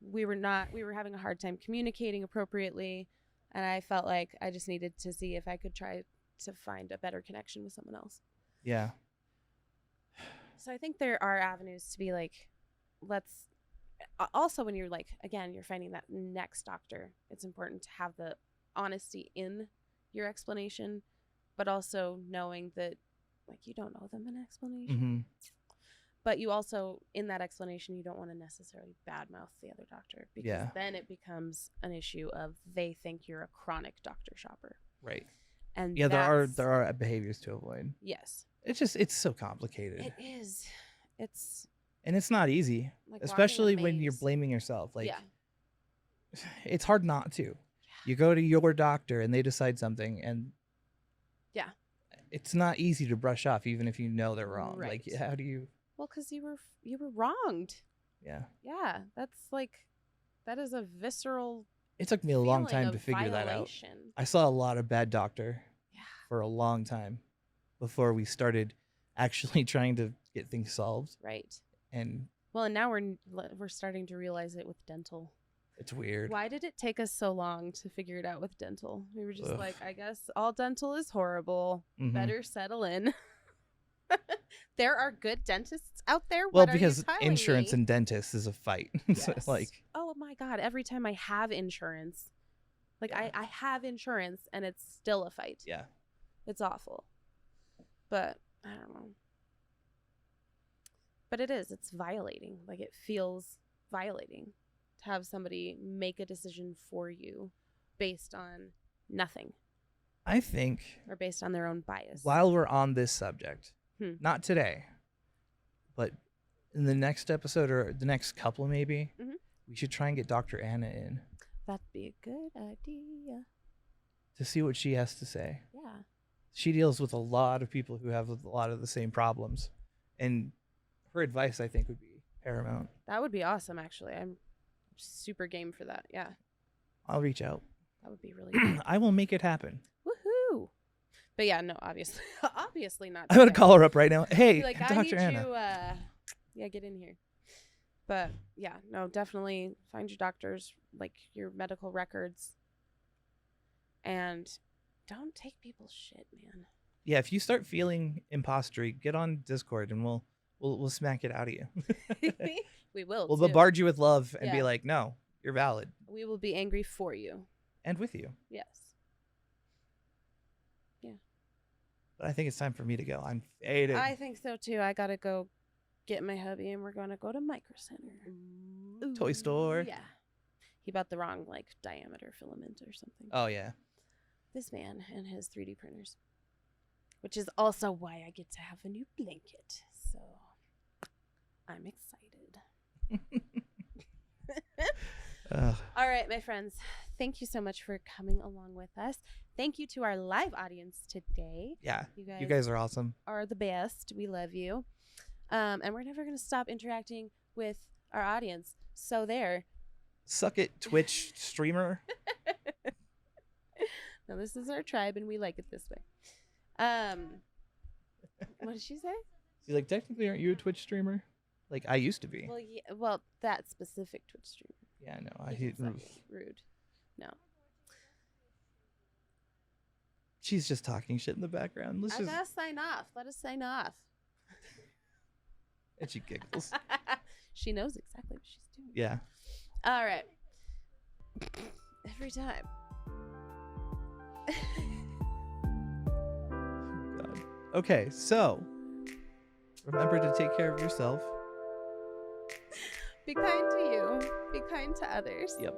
We were having a hard time communicating appropriately. And I felt like I just needed to see if I could try to find a better connection with someone else. Yeah. So I think there are avenues to be like, let's also, when you're like, again, you're finding that next doctor, it's important to have the honesty in your explanation, but also knowing that, like, you don't owe them an explanation. Mm-hmm. But you also, in that explanation, you don't want to necessarily badmouth the other doctor, because then it becomes an issue of they think you're a chronic doctor shopper. Right. And Yeah, there are behaviors to avoid. Yes. It's so complicated. It is. And it's not easy, like walking a especially when you're maze. blaming yourself. Like, yeah. it's hard not to. You go to your doctor and they decide something, and Yeah. it's not easy to brush off, even if you know they're wrong. Right. Like, how do you? Well, because you were wronged. Yeah. Yeah, that is a visceral. It took me a long feeling time of to figure that out. violation. I saw a lot of bad doctor Yeah. for a long time. before we started actually trying to get things solved. Right. And Well, and now we're starting to realize it with dental. it's weird. Why did it take us so long to figure it out with dental? We were just Ugh. like, I guess all dental is horrible. Mhm. Better settle in. There are good dentists out there. Well, What are you because telling insurance me? and dentists is a fight. So, Yes. like, Oh my God, every time I have insurance, like Yeah. I have insurance and it's still a fight. yeah. It's awful. But I don't know. But it's violating. Like it feels violating to have somebody make a decision for you based on nothing I think or based on their own bias. while we're on this subject, Hmm. not today, but in the next episode or the next couple maybe, Mhm. we should try and get Dr. Anna in That'd be a good idea. to see what she has to say. Yeah. She deals with a lot of people who have a lot of the same problems, and her advice, I think, would be paramount. That would be awesome, actually. I'm super game for that. Yeah. I'll reach out. That would be really good. I will make it happen. Woohoo. But yeah, no, obviously. Obviously not. I'm gonna today. call her up right now. Hey, Be like, I need Dr. Anna. you, yeah, get in here. But yeah, no, definitely find your doctors, like your medical records, and don't take people's shit, man. Yeah, if you start feeling impostery, get on Discord and we'll smack it out of you. We will. We'll too. bombard you with love and be Yeah. like, no, you're valid, We will be angry for you. and with you. Yes. But I think it's time for me to go. I'm faded. I think so too. I gotta go get my hubby, and we're gonna go to Micro Center. Toy store. Yeah. He bought the wrong like diameter filament or something. Oh yeah. This man and his 3D printers, which is also why I get to have a new blanket. So I'm excited. Ugh. All right, my friends. Thank you so much for coming along with us. Thank you to our live audience today. Yeah. You You guys are awesome. are the best. We love you. And we're never going to stop interacting with our audience. So there. Suck it, Twitch streamer. Now this is our tribe and we like it this way. What did she say? You're like, technically, aren't you a Twitch streamer? Like, I used to be. Well, yeah, well, that specific Twitch streamer. Yeah, I know. Yeah, exactly. Rude. No. She's just talking shit in the background. Let's I just. gotta sign off. Let us sign off. And she giggles. She knows exactly what she's doing. Yeah. All right. Every time. God. Okay, so remember to take care of yourself. Be kind to you. Be kind to others. Yep.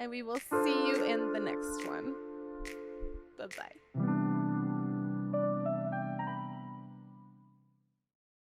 And we will see you in the next one. Bye-bye.